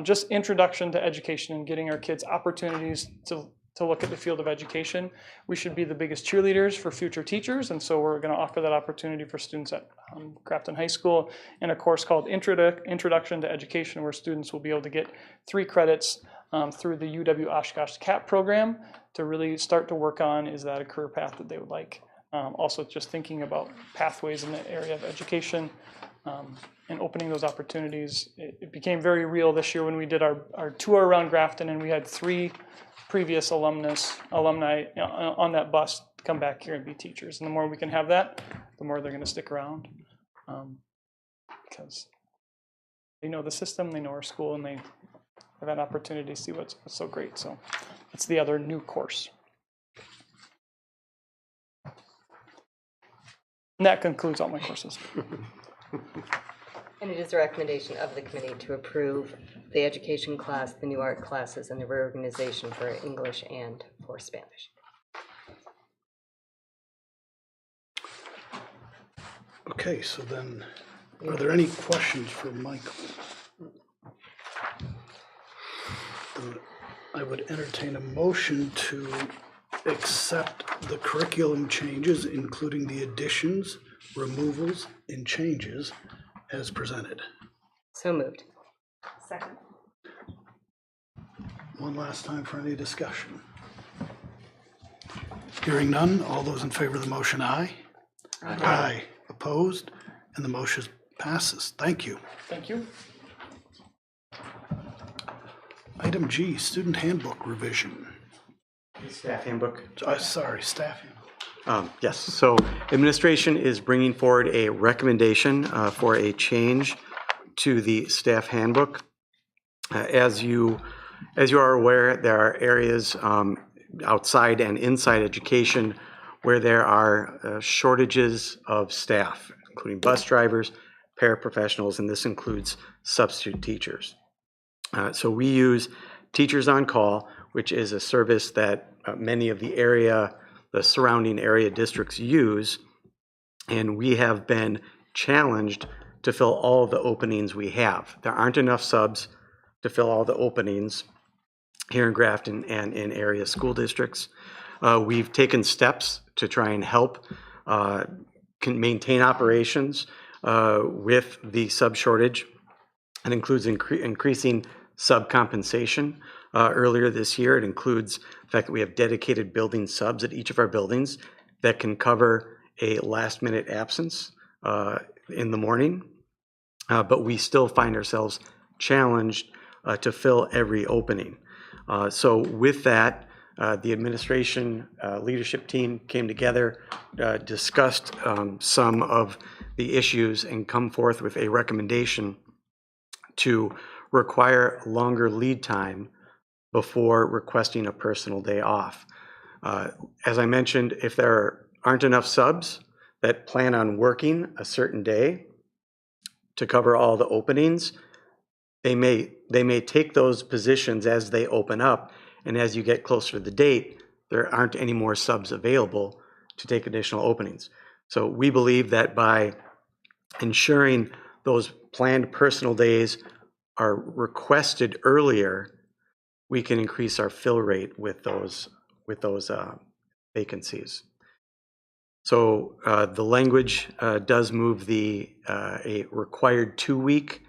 [SPEAKER 6] Just introduction to education and getting our kids opportunities to look at the field of education. We should be the biggest cheerleaders for future teachers, and so we're going to offer that opportunity for students at Grafton High School in a course called Introduction to Education, where students will be able to get 3 credits through the UW Oshkosh CAP program to really start to work on, is that a career path that they would like? Also just thinking about pathways in the area of education and opening those opportunities. It became very real this year when we did our tour around Grafton, and we had 3 previous alumni on that bus come back here and be teachers. And the more we can have that, the more they're going to stick around, because they know the system, they know our school, and they have an opportunity to see what's so great. So that's the other new course. And that concludes all my courses.
[SPEAKER 3] And it is a recommendation of the committee to approve the education class, the new art classes, and the reorganization for English and for Spanish.
[SPEAKER 1] Okay, so then, are there any questions for Michael? I would entertain a motion to accept the curriculum changes, including the additions, removals, and changes as presented.
[SPEAKER 3] So moved.
[SPEAKER 10] Second.
[SPEAKER 1] One last time for any discussion. Hearing none, all those in favor of the motion, aye. Aye. Opposed? And the motion passes. Thank you.
[SPEAKER 6] Thank you.
[SPEAKER 1] Item G, student handbook revision.
[SPEAKER 12] Staff handbook.
[SPEAKER 1] Sorry, staff handbook.
[SPEAKER 12] Yes, so administration is bringing forward a recommendation for a change to the staff handbook. As you are aware, there are areas outside and inside education where there are shortages of staff, including bus drivers, paraprofessionals, and this includes substitute teachers. So we use Teachers on Call, which is a service that many of the surrounding area districts use, and we have been challenged to fill all of the openings we have. There aren't enough subs to fill all the openings here in Grafton and in area school districts. We've taken steps to try and help maintain operations with the sub shortage. It includes increasing sub compensation. Earlier this year, it includes the fact that we have dedicated building subs at each of our buildings that can cover a last-minute absence in the morning, but we still find ourselves challenged to fill every opening. So with that, the administration leadership team came together, discussed some of the issues, and come forth with a recommendation to require longer lead time before requesting a personal day off. As I mentioned, if there aren't enough subs that plan on working a certain day to cover all the openings, they may take those positions as they open up, and as you get closer to the date, there aren't any more subs available to take additional openings. So we believe that by ensuring those planned personal days are requested earlier, we can increase our fill rate with those vacancies. So the language does move a required 2-week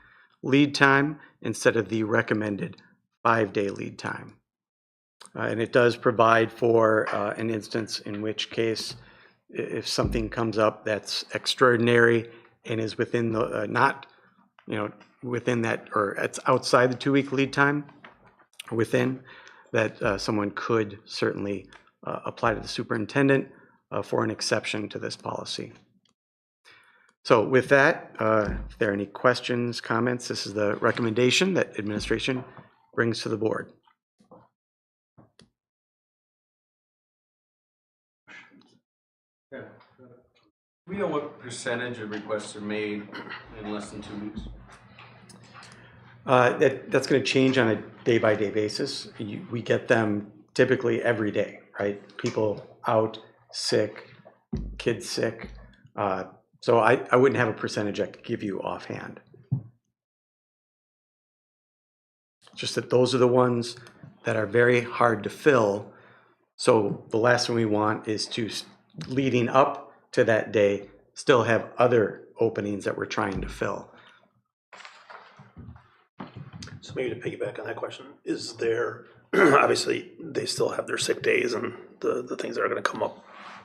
[SPEAKER 12] lead time instead of the recommended 5-day lead time. And it does provide for an instance in which case, if something comes up that's extraordinary and is within the, not, within that, or it's outside the 2-week lead time, within, that someone could certainly apply to the superintendent for an exception to this policy. So with that, if there are any questions, comments, this is the recommendation that administration brings to the board.
[SPEAKER 13] We know what percentage of requests are made in less than 2 weeks?
[SPEAKER 12] That's going to change on a day-by-day basis. We get them typically every day, right? People out, sick, kids sick. So I wouldn't have a percentage I could give you offhand. Just that those are the ones that are very hard to fill. So the last thing we want is to, leading up to that day, still have other openings that we're trying to fill.
[SPEAKER 14] So maybe to piggyback on that question, is there, obviously they still have their sick days and the things that are going to come up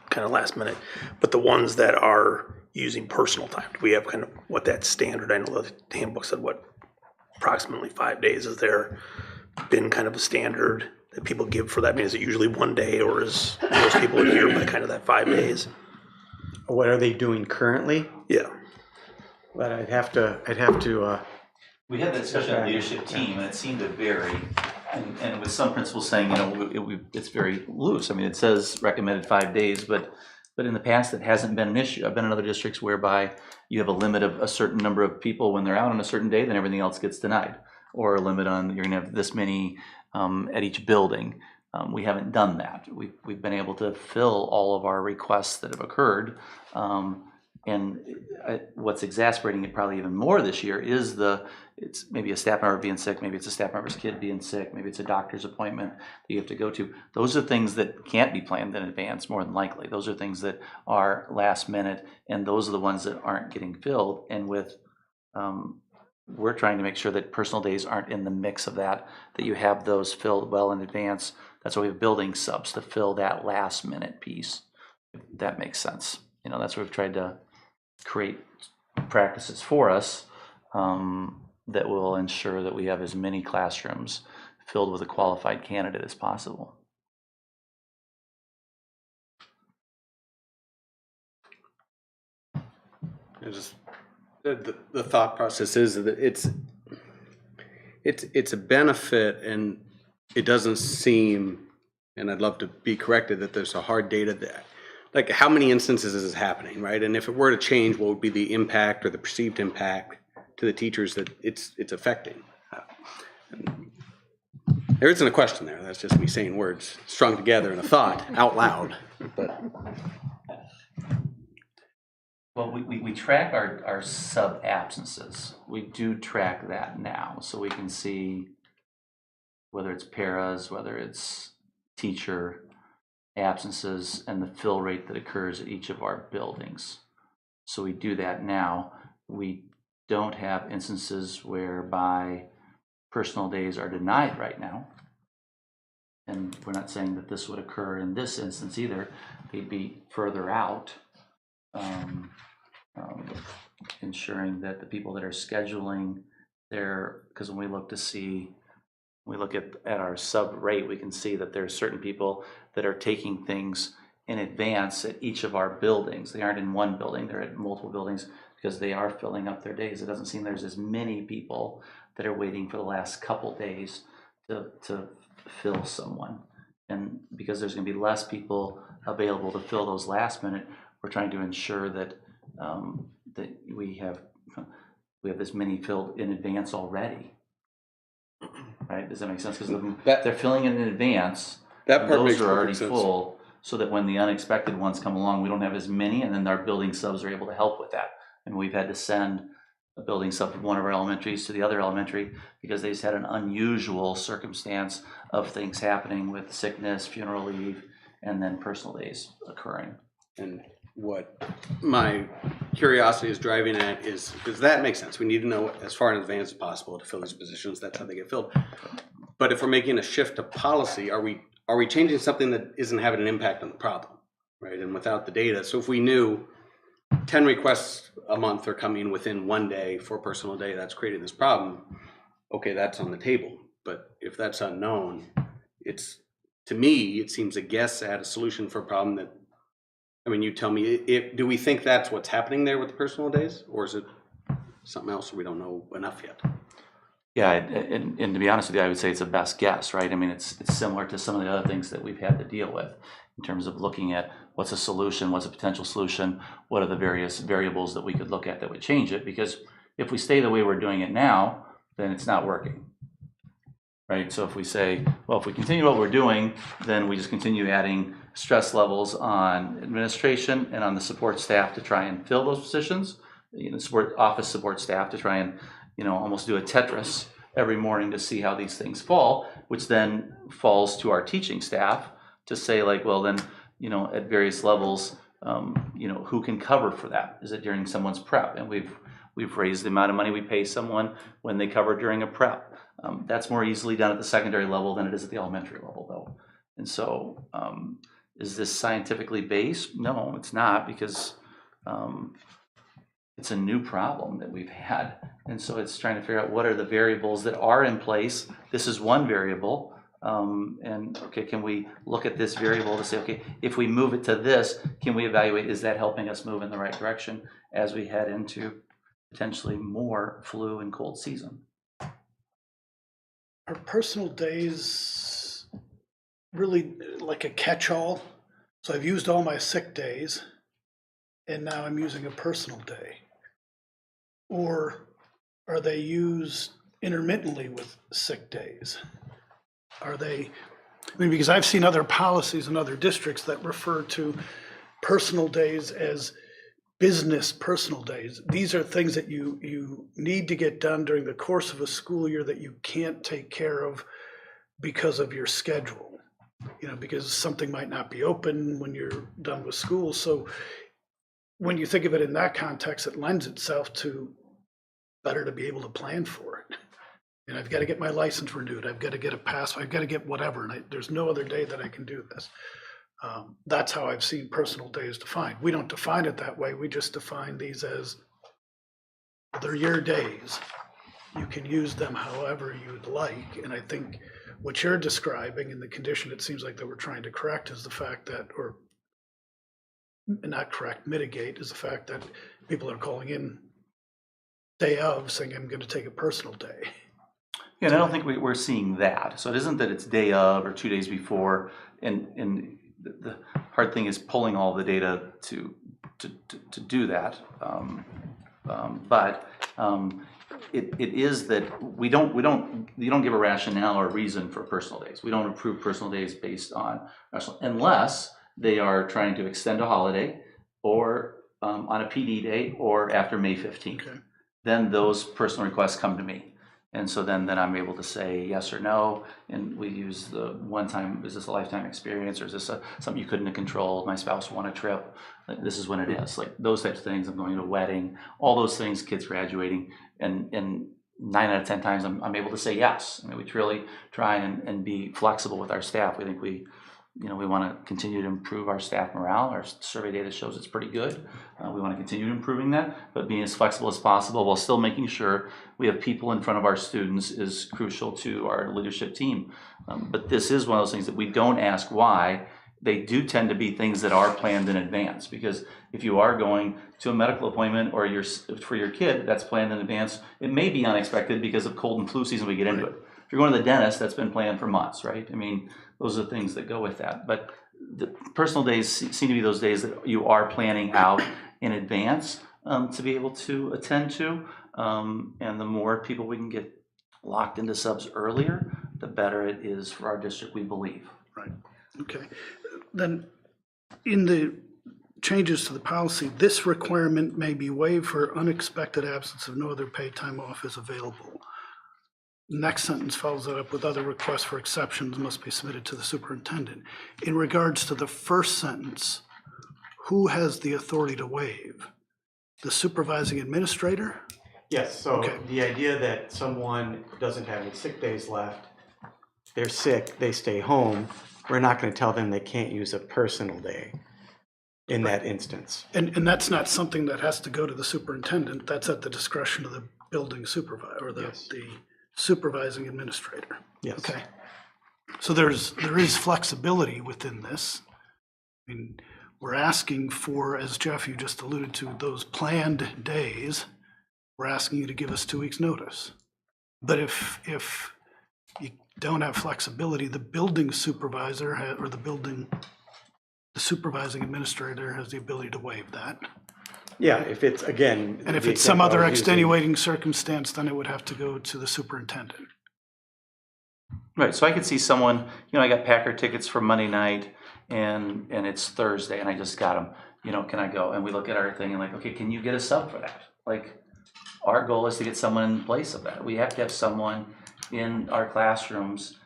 [SPEAKER 14] kind of last minute, but the ones that are using personal time, do we have kind of what that standard? I know the handbook said what, approximately 5 days. Has there been kind of a standard that people give for that? I mean, is it usually 1 day, or is most people adhere by kind of that 5 days?
[SPEAKER 12] What are they doing currently?
[SPEAKER 14] Yeah.
[SPEAKER 12] But I'd have to.
[SPEAKER 2] We had that discussion on the leadership team, and it seemed to vary. And with some principals saying, it's very loose. I mean, it says recommended 5 days, but in the past, it hasn't been an issue. I've been in other districts whereby you have a limit of a certain number of people when they're out on a certain day, then everything else gets denied. Or a limit on, you're gonna have this many at each building. We haven't done that. We've been able to fill all of our requests that have occurred. What's exasperating it probably even more this year is it's maybe a staff member being sick, maybe it's a staff member's kid being sick, maybe it's a doctor's appointment that you have to go to. Those are things that can't be planned in advance, more than likely. Those are things that are last minute, and those are the ones that aren't getting filled. And we're trying to make sure that personal days aren't in the mix of that you have those filled well in advance. That's why we have building subs to fill that last minute piece, if that makes sense. That's what we've tried to create practices for us that will ensure that we have as many classrooms filled with a qualified candidate as possible.
[SPEAKER 13] Just the thought process is that it's a benefit, and it doesn't seem, and I'd love to be corrected, that there's a hard data that, like, how many instances is this happening, right? And if it were to change, what would be the impact or the perceived impact to the teachers that it's affecting? There isn't a question there. That's just me saying words strung together in a thought out loud. But
[SPEAKER 2] well, we track our sub absences. We do track that now, so we can see whether it's paras, whether it's teacher absences, and the fill rate that occurs at each of our buildings. So we do that now. We don't have instances whereby personal days are denied right now. And we're not saying that this would occur in this instance either. They'd be further out, ensuring that the people that are scheduling their, because when we look at our sub rate, we can see that there are certain people that are taking things in advance at each of our buildings. They aren't in one building, they're at multiple buildings because they are filling up their days. It doesn't seem there's as many people that are waiting for the last couple days to fill someone. And because there's going to be less people available to fill those last minute, we're trying to ensure that that we have this many filled in advance already. Right? Does that make sense? Because they're filling it in advance.
[SPEAKER 13] That part makes
[SPEAKER 2] those are already
[SPEAKER 13] sense.
[SPEAKER 2] full, so that when the unexpected ones come along, we don't have as many, and then our building subs are able to help with that. And we've had to send a building sub from one of our elementaries to the other elementary because they just had an unusual circumstance of things happening with sickness, funeral leave, and then personal days occurring.
[SPEAKER 13] And what my curiosity is driving at is, because that makes sense. We need to know as far in advance as possible to fill these positions. That's how they get filled. But if we're making a shift to policy, are we changing something that isn't having an impact on the problem, right? And without the data, so if we knew 10 requests a month are coming within one day for personal day, that's creating this problem. Okay, that's on the table. But if that's unknown, it's, to me, it seems a guess at a solution for a problem that, I mean, you tell me, do we think that's what's happening there with the personal days? Or is it something else we don't know enough yet?
[SPEAKER 2] Yeah, and to be honest with you, I would say it's a best guess, right? I mean, it's similar to some of the other things that we've had to deal with in terms of looking at what's a solution, what's a potential solution, what are the various variables that we could look at that would change it. Because if we stay the way we're doing it now, then it's not working, right? So if we say, well, if we continue what we're doing, then we just continue adding stress levels on administration and on the support staff to try and fill those positions, office support staff to try and almost do a Tetris every morning to see how these things fall, which then falls to our teaching staff to say like, well, then, at various levels, who can cover for that? Is it during someone's prep? And we've raised the amount of money we pay someone when they cover during a prep. That's more easily done at the secondary level than it is at the elementary level, though. And so, is this scientifically based? No, it's not, because it's a new problem that we've had. And so it's trying to figure out what are the variables that are in place. This is one variable. And okay, can we look at this variable to say, okay, if we move it to this, can we evaluate, is that helping us move in the right direction as we head into potentially more flu and cold season?
[SPEAKER 1] Are personal days really like a catch-all? So I've used all my sick days, and now I'm using a personal day. Or are they used intermittently with sick days? Are they, because I've seen other policies in other districts that refer to personal days as business personal days. These are things that you need to get done during the course of a school year that you can't take care of because of your schedule, because something might not be open when you're done with school. So when you think of it in that context, it lends itself to better to be able to plan for it. And I've got to get my license renewed. I've got to get a pass. I've got to get whatever. And there's no other day that I can do this. That's how I've seen personal days defined. We don't define it that way. We just define these as they're your days. You can use them however you'd like. And I think what you're describing and the condition it seems like that we're trying to correct is the fact that, or not correct, mitigate, is the fact that people are calling in day of saying, I'm going to take a personal day.
[SPEAKER 2] Yeah, and I don't think we're seeing that. So it isn't that it's day of or 2 days before. And the hard thing is pulling all the data to do that. But it is that you don't give a rationale or reason for personal days. We don't approve personal days based on unless they are trying to extend a holiday or on a PD day or after May 15th. Okay. Then those personal requests come to me. And so then I'm able to say yes or no. And we use the one time, is this a lifetime experience or is this something you couldn't have controlled? My spouse won a trip. Like, this is when it is. Like those types of things. I'm going to a wedding, all those things, kids graduating. And 9 out of 10 times I'm able to say yes. I mean, we really try and be flexible with our staff. We think we want to continue to improve our staff morale. Our survey data shows it's pretty good. We want to continue improving that, but being as flexible as possible while still making sure we have people in front of our students is crucial to our leadership team. But this is one of those things that we don't ask why. They do tend to be things that are planned in advance, because if you are going to a medical appointment or for your kid, that's planned in advance. It may be unexpected because of cold and flu season, we get into it. If you're going to the dentist, that's been planned for months, right? I mean, those are things that go with that. But the personal days seem to be those days that you are planning out in advance to be able to attend to. And the more people we can get locked into subs earlier, the better it is for our district, we believe.
[SPEAKER 1] Right. Okay. Then in the changes to the policy, this requirement may be waived for unexpected absence of no other paid time off is available. Next sentence follows that up with other requests for exceptions must be submitted to the superintendent. In regards to the first sentence, who has the authority to waive? The supervising administrator?
[SPEAKER 12] Yes, so the idea that someone doesn't have any sick days left, they're sick, they stay home, we're not going to tell them they can't use a personal day. in that instance.
[SPEAKER 1] And that's not something that has to go to the superintendent. That's at the discretion of the building supervisor or the supervising administrator.
[SPEAKER 12] Yes.
[SPEAKER 1] Okay. So there is flexibility within this. I mean, we're asking for, as Jeff, you just alluded to, those planned days. We're asking you to give us 2 weeks' notice. But if you don't have flexibility, the building supervisor or the supervising administrator has the ability to waive that.
[SPEAKER 12] Yeah, if it's, again.
[SPEAKER 1] And if
[SPEAKER 12] the
[SPEAKER 1] it's some
[SPEAKER 12] example I
[SPEAKER 1] other
[SPEAKER 12] was using-
[SPEAKER 1] extenuating circumstance, then it would have to go to the superintendent.
[SPEAKER 2] Right, so I could see someone, I got Packer tickets for Monday night and it's Thursday and I just got them, can I go? And we look at our thing and like, okay, can you get a sub for that? Like, our goal is to get someone in place of that. We have to have someone in our classrooms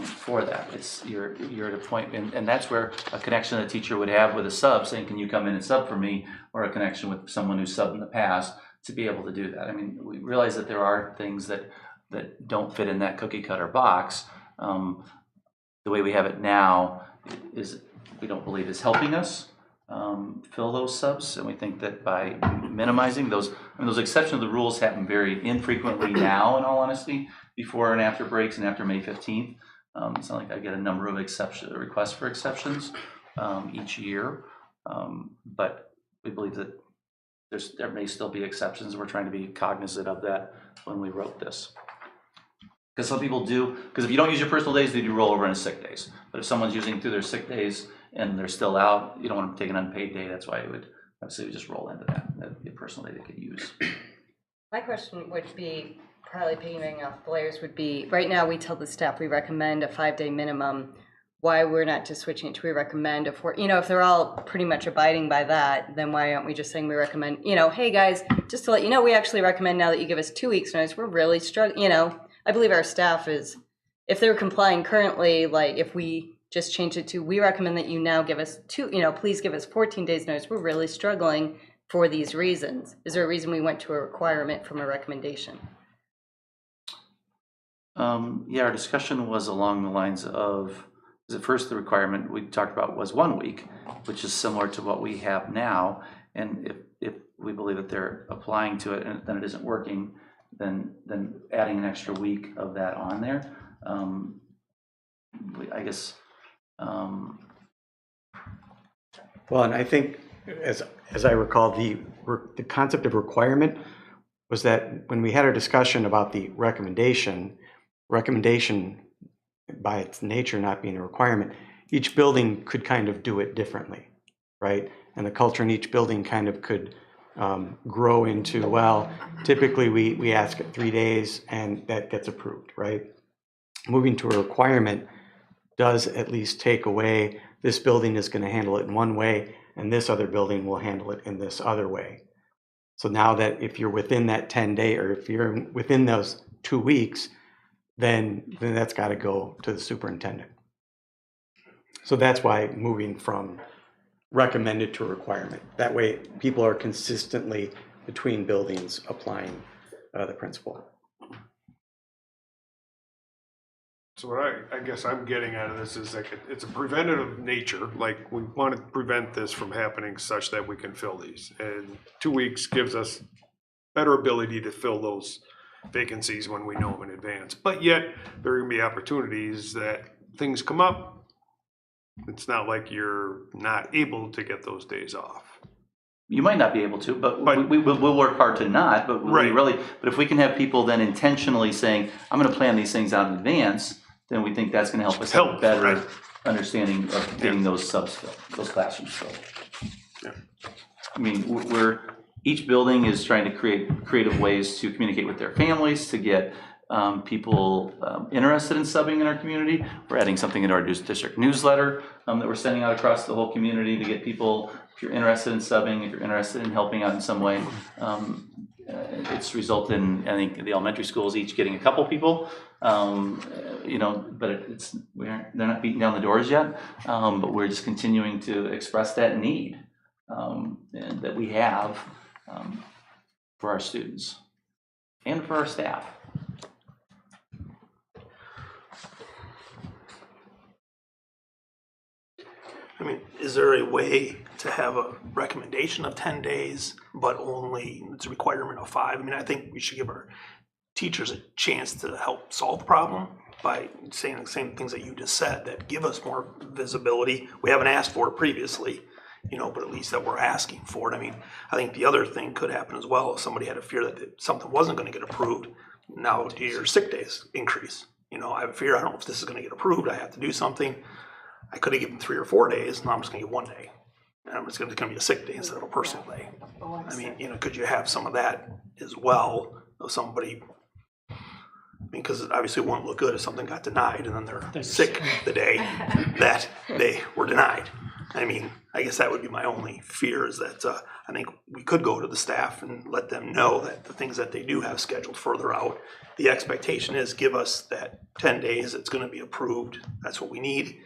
[SPEAKER 2] for that. You're at a point, and that's where a connection a teacher would have with a sub saying, can you come in and sub for me? Or a connection with someone who's subbed in the past to be able to do that. I mean, we realize that there are things that don't fit in that cookie cutter box. The way we have it now is, we don't believe is helping us fill those subs, and we think that by minimizing those, those exceptions of the rules happen very infrequently now, in all honesty, before and after breaks and after May 15th. It's not like I get a number of requests for exceptions each year, but we believe that there may still be exceptions. We're trying to be cognizant of that when we wrote this. Because some people do, because if you don't use your personal days, they do roll over into sick days. But if someone's using through their sick days and they're still out, you don't want them to take an unpaid day. That's why it would, obviously, we just roll into that. That'd be a personal day they could use.
[SPEAKER 3] My question would be, probably piggybacking off Blair's, would be, right now we tell the staff we recommend a 5-day minimum. Why we're not just switching it to we recommend a 4, if they're all pretty much abiding by that, then why aren't we just saying we recommend, hey guys, just to let you know, we actually recommend now that you give us 2 weeks notice, we're really struggling, I believe our staff is, if they're complying currently, like if we just change it to, we recommend that you now give us please give us 14 days notice, we're really struggling for these reasons. Is there a reason we went to a requirement from a recommendation?
[SPEAKER 2] Yeah, our discussion was along the lines of, at first the requirement we talked about was 1 week, which is similar to what we have now. And if we believe that they're applying to it and then it isn't working, then adding an extra week of that on there, I guess.
[SPEAKER 12] Well, and I think, as I recall, the concept of requirement was that when we had our discussion about the recommendation by its nature not being a requirement, each building could kind of do it differently, right? And the culture in each building kind of could grow into, well, typically we ask it 3 days and that gets approved, right? Moving to a requirement does at least take away, this building is going to handle it in one way and this other building will handle it in this other way. So now that if you're within that 10-day, or if you're within those 2 weeks, then that's got to go to the superintendent. So that's why moving from recommended to requirement. That way people are consistently between buildings applying the principle.
[SPEAKER 11] So what I guess I'm getting out of this is like it's a preventative nature. Like, we want to prevent this from happening such that we can fill these. And 2 weeks gives us better ability to fill those vacancies when we know them in advance. But yet there are going to be opportunities that things come up. It's not like you're not able to get those days off.
[SPEAKER 2] You might not be able to, but we'll work hard to not. But
[SPEAKER 11] Right.
[SPEAKER 2] But if we can have people then intentionally saying, "I'm going to plan these things out in advance," then we think that's going to help us have a better understanding of getting those subs filled, those classrooms filled.
[SPEAKER 11] Yeah.
[SPEAKER 2] I mean, each building is trying to create creative ways to communicate with their families, to get people interested in subbing in our community. We're adding something into our district newsletter that we're sending out across the whole community to get people, if you're interested in subbing, if you're interested in helping out in some way. It's resulted in, I think, the elementary schools each getting a couple people, but they're not beating down the doors yet, but we're just continuing to express that need and that we have for our students and for our staff.
[SPEAKER 14] I mean, is there a way to have a recommendation of 10 days, but only it's a requirement of 5? I mean, I think we should give our teachers a chance to help solve the problem by saying the same things that you just said, that give us more visibility. We haven't asked for it previously, you know, but at least that we're asking for it. I mean, I think the other thing could happen as well, if somebody had a fear that something wasn't gonna get approved, now your sick days increase. You know, I have a fear, I don't know if this is gonna get approved, I have to do something. I could have given 3 or 4 days, now I'm just gonna get 1 day. And it's gonna be a sick day instead of a personal day. I mean, you know, could you have some of that as well, of somebody, because obviously it won't look good if something got denied and then they're sick the day that they were denied. I mean, I guess that would be my only fear, is that I think we could go to the staff and let them know that the things that they do have scheduled further out, the expectation is give us that 10 days, it's gonna be approved, that's what we need.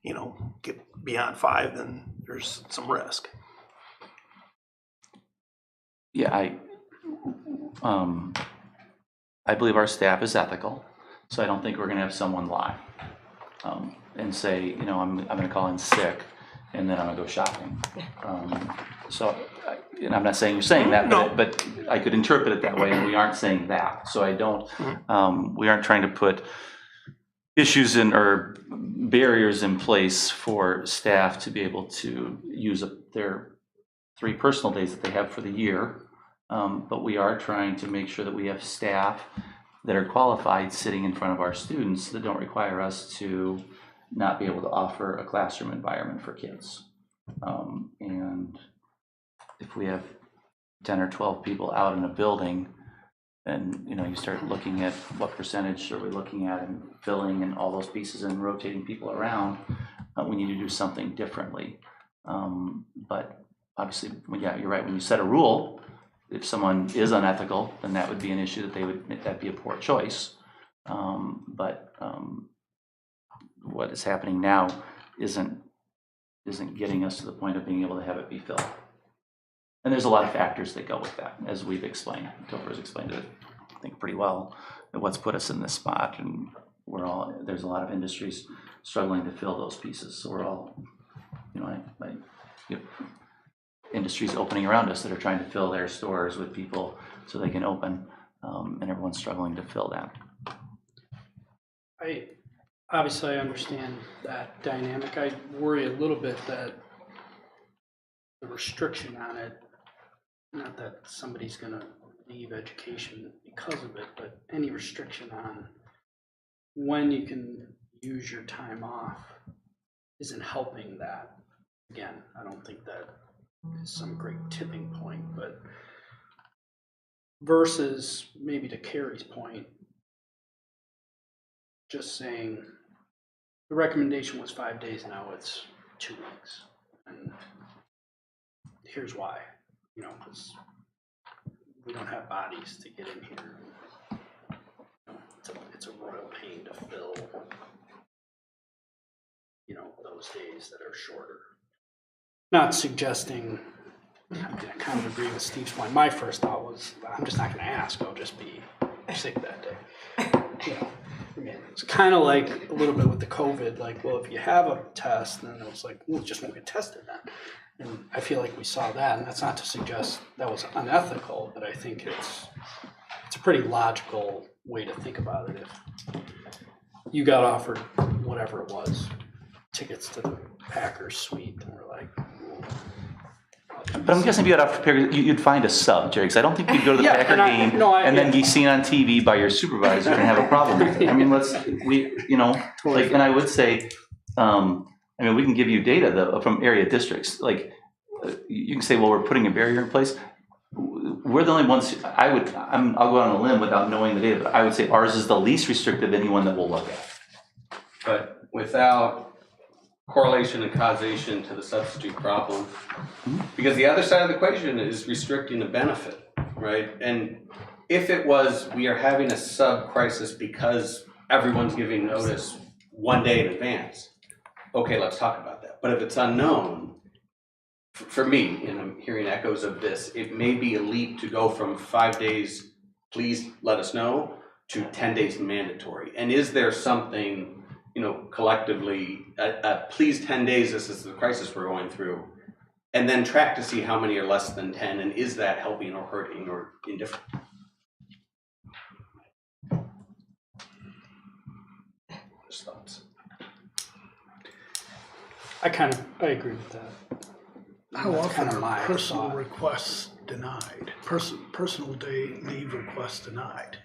[SPEAKER 14] You know, get beyond 5, then there's some risk.
[SPEAKER 2] Yeah, I believe our staff is ethical, so I don't think we're gonna have someone lie and say, you know, I'm gonna call in sick and then I'm gonna go shopping. And I'm not saying you're saying that, but I could interpret it that way, and we aren't saying that. So I don't, we aren't trying to put issues in or barriers in place for staff to be able to use their 3 personal days that they have for the year. But we are trying to make sure that we have staff that are qualified sitting in front of our students that don't require us to not be able to offer a classroom environment for kids. And if we have 10 or 12 people out in a building, then, you know, you start looking at what percentage are we looking at and filling and all those pieces and rotating people around. We need to do something differently. But obviously, yeah, you're right. When you set a rule, if someone is unethical, then that would be an issue that'd be a poor choice. But what is happening now isn't getting us to the point of being able to have it be filled. And there's a lot of factors that go with that, as we've explained. Topher's explained it, I think, pretty well, at what's put us in this spot. And there's a lot of industries struggling to fill those pieces. So we're all, you know, industries opening around us that are trying to fill their stores with people so they can open, and everyone's struggling to fill that.
[SPEAKER 15] Obviously I understand that dynamic. I worry a little bit that the restriction on it, not that somebody's gonna leave education because of it, but any restriction on when you can use your time off isn't helping that. Again, I don't think that is some great tipping point, but versus maybe to Carrie's point, just saying the recommendation was 5 days, now it's 2 weeks. And here's why, you know, because we don't have bodies to get in here. You know, it's a royal pain to fill, you know, those days that are shorter. Not suggesting, I mean, I kind of agree with Steve's point. My first thought was, I'm just not going to ask, I'll just be sick that day. You know, I mean, it's kind of like a little bit with the COVID, like, well, if you have a test, then it was like, well, it just won't get tested then. And I feel like we saw that, and that's not to suggest that was unethical, but I think it's a pretty logical way to think about it. If you got offered whatever it was, tickets to the Packers suite, and we're like,
[SPEAKER 2] But I'm guessing if you got off you'd find a sub, Jerry, because I don't think you'd go to the Packer game and then be seen on TV by your supervisor and have a problem with it. I mean, and I would say, I mean, we can give you data from area districts. Like, you can say, well, we're putting a barrier in place. We're the only ones, I'll go out on a limb without knowing the data, but I would say ours is the least restrictive anyone that we'll look at.
[SPEAKER 13] But without correlation and causation to the substitute problem, because the other side of the equation is restricting the benefit, right? And if it was, we are having a sub-crisis because everyone's giving notice 1 day in advance, okay, let's talk about that. But if it's unknown, for me, and I'm hearing echoes of this, it may be a leap to go from 5 days, please let us know, to 10 days mandatory. And is there something collectively, please 10 days, this is the crisis we're going through, and then track to see how many are less than 10, and is that helping or hurting or indifferent? Just thoughts.
[SPEAKER 15] I agree with that.
[SPEAKER 1] How
[SPEAKER 15] That's
[SPEAKER 1] often
[SPEAKER 15] kinda
[SPEAKER 1] are
[SPEAKER 15] my
[SPEAKER 1] personal
[SPEAKER 15] thought.
[SPEAKER 1] requests denied? Personal day leave requests denied?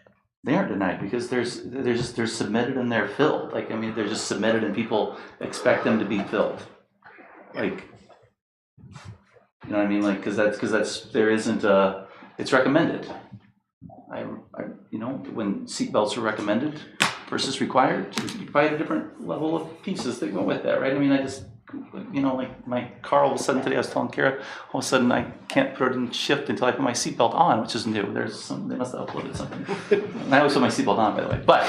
[SPEAKER 2] They aren't denied because they're submitted and they're filled. Like, I mean, they're just submitted and people expect them to be filled. Like, you know what I mean? Like, because there isn't a, it's recommended. When seatbelts are recommended versus required, you probably have a different level of pieces that go with that, right? I mean, like my car, all of a sudden today, I was telling Kara, all of a sudden I can't put it in shift until I put my seatbelt on, which is new. They must have uploaded something. And I always put my seatbelt on, by the way. But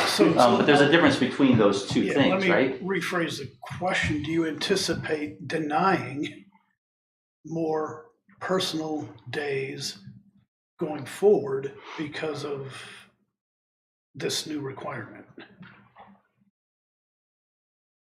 [SPEAKER 2] there's a difference between those two things, right?
[SPEAKER 1] Let me rephrase the question. Do you anticipate denying more personal days going forward because of this new requirement?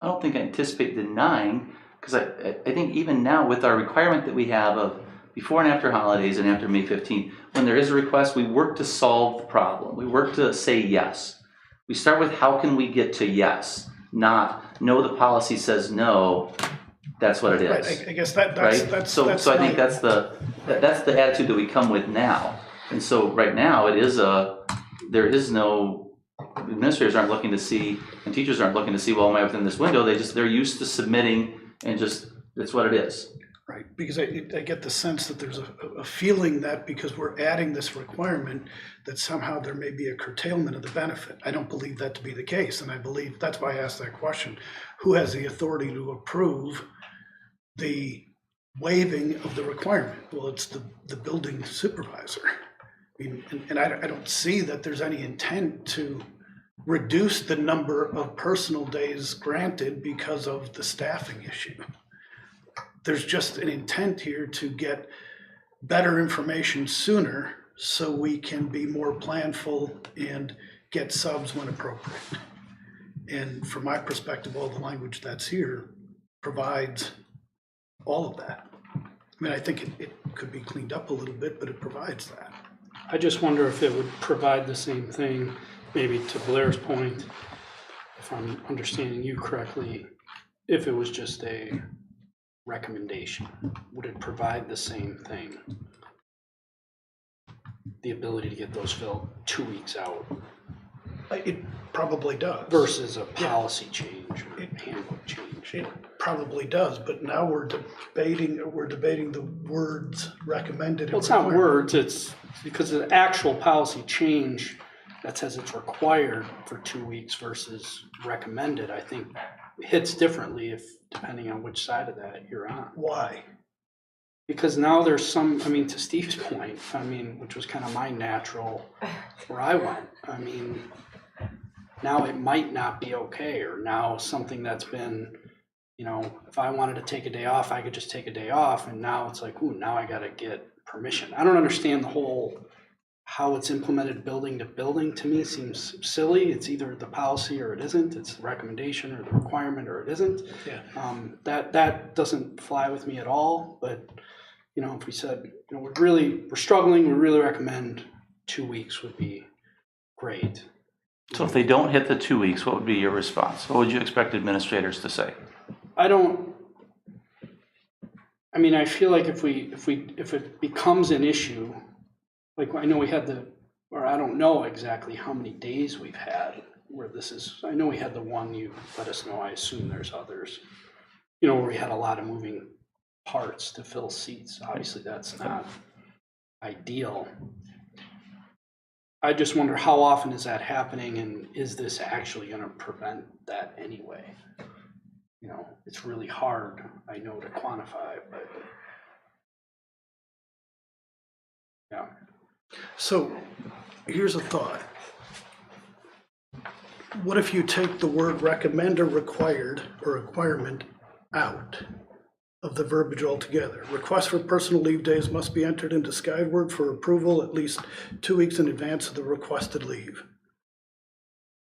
[SPEAKER 2] I don't think I anticipate denying, because I think even now with our requirement that we have of before and after holidays and after May 15th, when there is a request, we work to solve the problem. We work to say yes. We start with how can we get to yes, not no, the policy says no, that's what it is.
[SPEAKER 1] Right, I guess that's
[SPEAKER 2] right? So I think that's the attitude that we come with now. And so right now there is no, administrators aren't looking to see, and teachers aren't looking to see, well, am I within this window? They're used to submitting and just, it's what it is.
[SPEAKER 1] Right, because I get the sense that there's a feeling that because we're adding this requirement, that somehow there may be a curtailment of the benefit. I don't believe that to be the case, and I believe, that's why I asked that question. Who has the authority to approve the waiving of the requirement? Well, it's the building supervisor. I mean, and I don't see that there's any intent to reduce the number of personal days granted because of the staffing issue. There's just an intent here to get better information sooner so we can be more planful and get subs when appropriate. And from my perspective, all the language that's here provides all of that. I mean, I think it could be cleaned up a little bit, but it provides that.
[SPEAKER 15] I just wonder if it would provide the same thing, maybe to Blair's point, if I'm understanding you correctly, if it was just a recommendation, would it provide the same thing? The ability to get those filled 2 weeks out
[SPEAKER 1] It probably does.
[SPEAKER 15] versus a policy change or a handbook change.
[SPEAKER 1] It probably does, but now we're debating the words recommended.
[SPEAKER 15] Well, it's not words, it's because the actual policy change that says it's required for 2 weeks versus recommended, I think hits differently depending on which side of that you're on.
[SPEAKER 1] Why?
[SPEAKER 15] Because now there's some, I mean, to Steve's point, which was kind of my natural, where I went, now it might not be okay, or now something that's been, if I wanted to take a day off, I could just take a day off, and now it's like, ooh, now I gotta get permission. I don't understand the whole, how it's implemented building to building. To me seems silly. It's either the policy or it isn't. It's the recommendation or the requirement or it isn't.
[SPEAKER 1] Yeah.
[SPEAKER 15] That doesn't fly with me at all. But if we said, we're struggling, we really recommend 2 weeks would be great.
[SPEAKER 2] So if they don't hit the 2 weeks, what would be your response? What would you expect administrators to say?
[SPEAKER 15] I feel like if it becomes an issue, like I know we had I don't know exactly how many days we've had where this is, I know we had the one you let us know, I assume there's others, where we had a lot of moving parts to fill seats. Obviously that's not ideal. I just wonder how often is that happening, and is this actually going to prevent that anyway? It's really hard, I know, to quantify, but yeah.
[SPEAKER 1] So here's a thought. What if you take the word recommend or required or requirement out of the verbiage altogether? Requests for personal leave days must be entered into Skyward for approval at least 2 weeks in advance of the requested leave.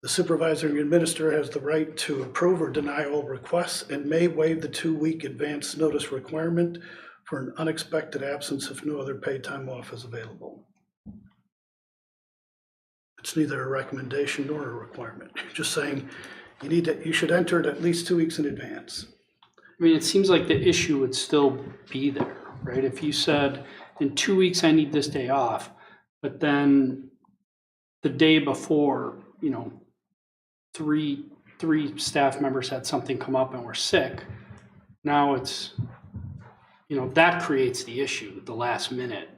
[SPEAKER 1] The supervising administrator has the right to approve or deny all requests and may waive the 2-week advance notice requirement for an unexpected absence if no other paid time off is available. It's neither a recommendation nor a requirement. Just saying you should enter it at least 2 weeks in advance.
[SPEAKER 15] I mean, it seems like the issue would still be there, right? If you said, in 2 weeks, I need this day off, but then the day before, you know, three staff members had something come up and were sick, now it's, you know, that creates the issue, the last minute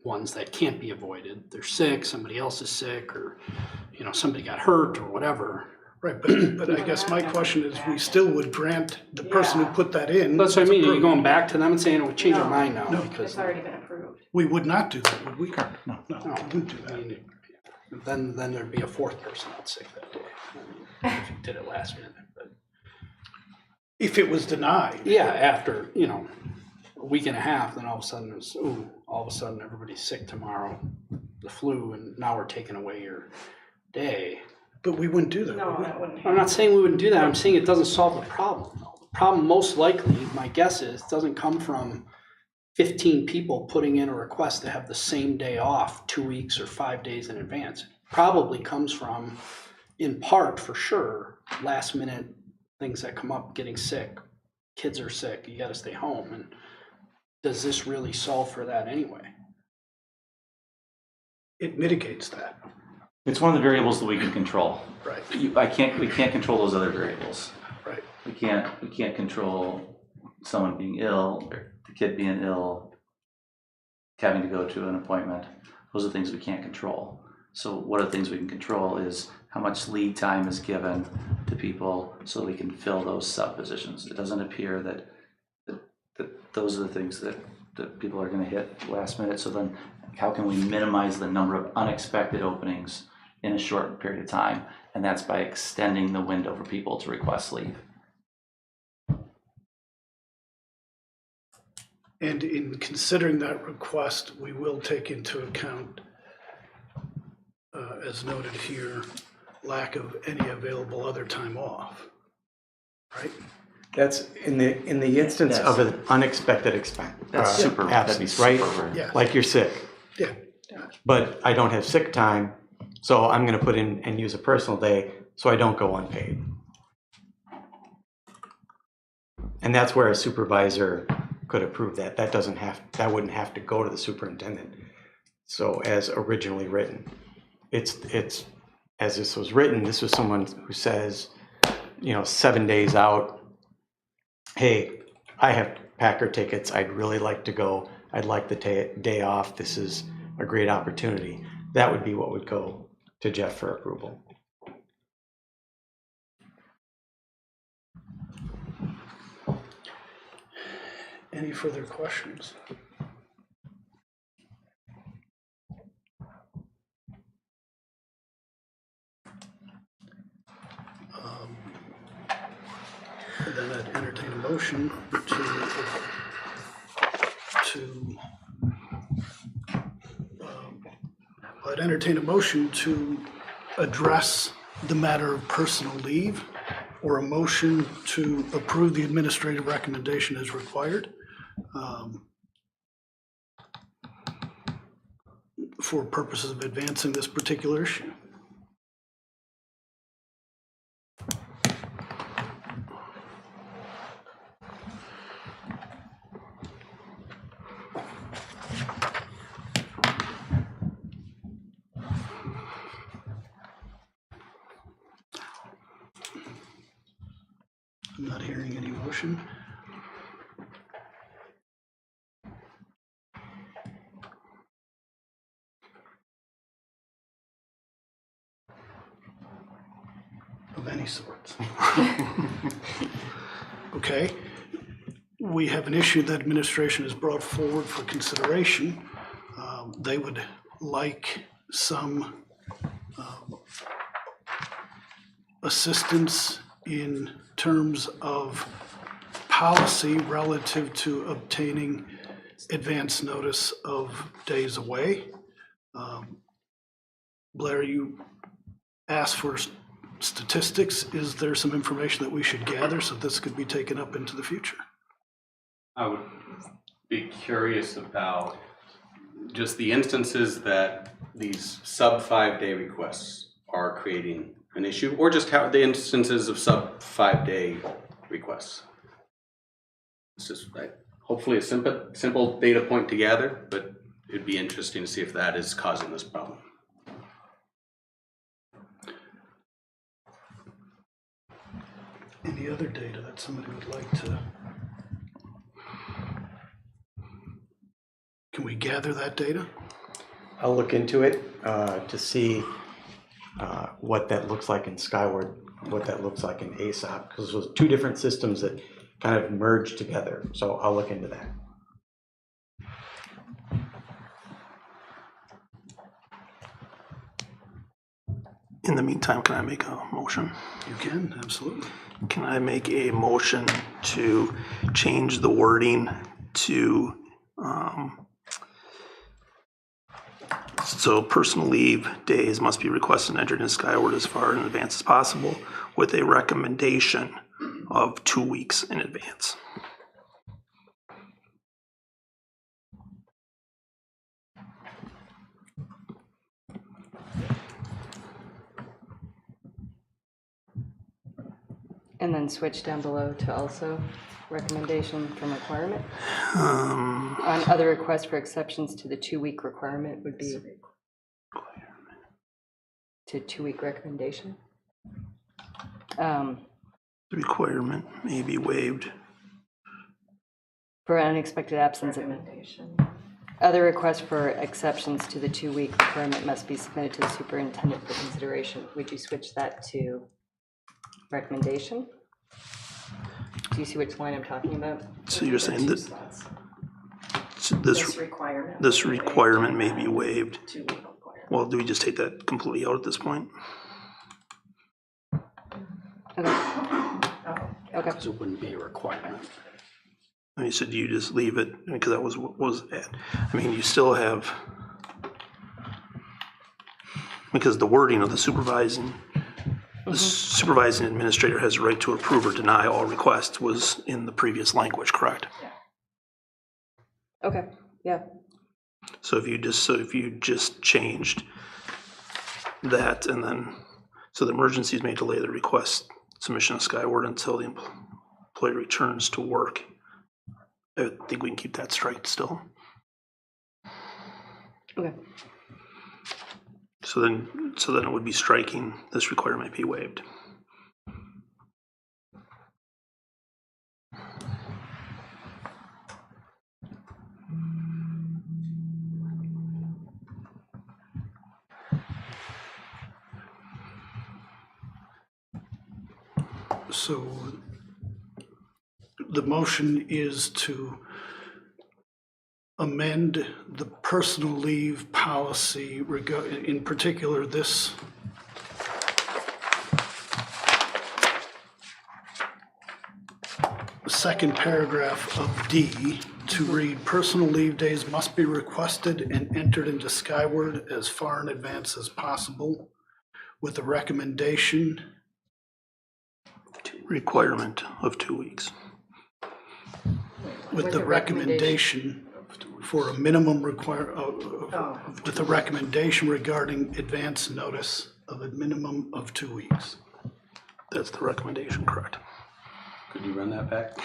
[SPEAKER 15] ones that can't be avoided. They're sick, somebody else is sick, or, you know, somebody got hurt or whatever.
[SPEAKER 1] Right, but I guess my question is, we still would grant the person who put that in.
[SPEAKER 15] That's what I mean, are you going back to them and saying, oh, we changed our mind now?
[SPEAKER 1] No.
[SPEAKER 15] Because
[SPEAKER 16] It's already been approved.
[SPEAKER 1] we would not do that, would we?
[SPEAKER 2] No.
[SPEAKER 1] No, we wouldn't do
[SPEAKER 15] I
[SPEAKER 1] that.
[SPEAKER 15] mean, then there'd be a fourth person out sick that day. I mean, if you did it last minute, but.
[SPEAKER 1] If it was denied.
[SPEAKER 15] Yeah, after, you know, a week and a half, then all of a sudden it's, ooh, all of a sudden everybody's sick tomorrow, the flu, and now we're taking away your day.
[SPEAKER 1] But we wouldn't do that,
[SPEAKER 16] No,
[SPEAKER 1] would we?
[SPEAKER 16] that wouldn't
[SPEAKER 15] I'm not saying we wouldn't do that, I'm saying it doesn't solve the problem. The problem most likely, my guess is, doesn't come from 15 people putting in a request to have the same day off 2 weeks or 5 days in advance. Probably comes from, in part for sure, last minute things that come up, getting sick, kids are sick, you gotta stay home, and does this really solve for that anyway?
[SPEAKER 1] It mitigates that.
[SPEAKER 2] It's one of the variables that we can control.
[SPEAKER 1] Right.
[SPEAKER 2] We can't control those other variables.
[SPEAKER 1] Right.
[SPEAKER 2] We can't control someone being ill, or the kid being ill, having to go to an appointment. Those are things we can't control. So what are the things we can control is how much lead time is given to people so we can fill those sub positions. It doesn't appear that those are the things that people are going to hit last minute. So then how can we minimize the number of unexpected openings in a short period of time? And that's by extending the window for people to request leave.
[SPEAKER 1] And in considering that request, we will take into account, as noted here, lack of any available other time off, right?
[SPEAKER 12] That's in the instance of an unexpected expense.
[SPEAKER 2] That's super.
[SPEAKER 12] Absence,
[SPEAKER 2] That'd be
[SPEAKER 12] right?
[SPEAKER 2] super.
[SPEAKER 1] Yeah.
[SPEAKER 12] Like you're sick,
[SPEAKER 1] Yeah.
[SPEAKER 12] but I don't have sick time, so I'm gonna put in and use a personal day, so I don't go unpaid. And that's where a supervisor could approve that. That wouldn't have to go to the superintendent. So as originally written, it's, as this was written, this was someone who says, you know, 7 days out, hey, I have Packer tickets, I'd really like to go, I'd like the day off, this is a great opportunity. That would be what would go to Jeff for approval.
[SPEAKER 1] Any further questions? Then I'd entertain a motion I'd entertain a motion to address the matter of personal leave, or a motion to approve the administrative recommendation as required. For purposes of advancing this particular issue. I'm not hearing any motion. Of any sort. Okay. We have an issue that administration has brought forward for consideration. They would like some assistance in terms of policy relative to obtaining advance notice of days away. Blair, you asked for statistics? Is there some information that we should gather so this could be taken up into the future?
[SPEAKER 13] I would be curious about just the instances that these sub 5-day requests are creating an issue, or just how the instances of sub 5-day requests. It's just hopefully a simple data point to gather, but it'd be interesting to see if that is causing this problem.
[SPEAKER 1] Any other data that somebody would like to? Can we gather that data?
[SPEAKER 12] I'll look into it to see what that looks like in Skyward, what that looks like in ASAP, because those two different systems that kind of merged together. So I'll look into that.
[SPEAKER 14] In the meantime, can I make a motion?
[SPEAKER 1] You can, absolutely.
[SPEAKER 14] Can I make a motion to change the wording to, so personal leave days must be requested and entered in Skyward as far in advance as possible, with a recommendation of 2 weeks in advance.
[SPEAKER 3] And then switch down below to also recommendation from requirement. On other requests for exceptions to the 2-week requirement would be to 2-week recommendation.
[SPEAKER 14] The requirement may be waived.
[SPEAKER 3] For unexpected absence of other requests for exceptions to the 2-week requirement must be submitted to the superintendent for consideration. Would you switch that to recommendation? Do you see which line I'm talking about?
[SPEAKER 14] So you're saying that this requirement may be waived. Well, do we just take that completely out at this point?
[SPEAKER 3] Okay.
[SPEAKER 15] Because it wouldn't be a requirement.
[SPEAKER 14] And you said you just leave it, because that was what was at. I mean, you still have, because the wording of the supervising administrator has the right to approve or deny all requests was in the previous language, correct?
[SPEAKER 3] Okay, yeah.
[SPEAKER 14] So if you just changed that, and then, so the emergencies may delay the request submission of Skyward until the employee returns to work. I think we can keep that straight still.
[SPEAKER 3] Okay.
[SPEAKER 14] So then it would be striking, this requirement be waived.
[SPEAKER 1] So the motion is to amend the personal leave policy, in particular this second paragraph of D to read, personal leave days must be requested and entered into Skyward as far in advance as possible with a recommendation.
[SPEAKER 14] Requirement of 2 weeks.
[SPEAKER 1] With the recommendation for a minimum with a recommendation regarding advance notice of a minimum of 2 weeks.
[SPEAKER 14] That's the recommendation, correct?
[SPEAKER 13] Could you run that back?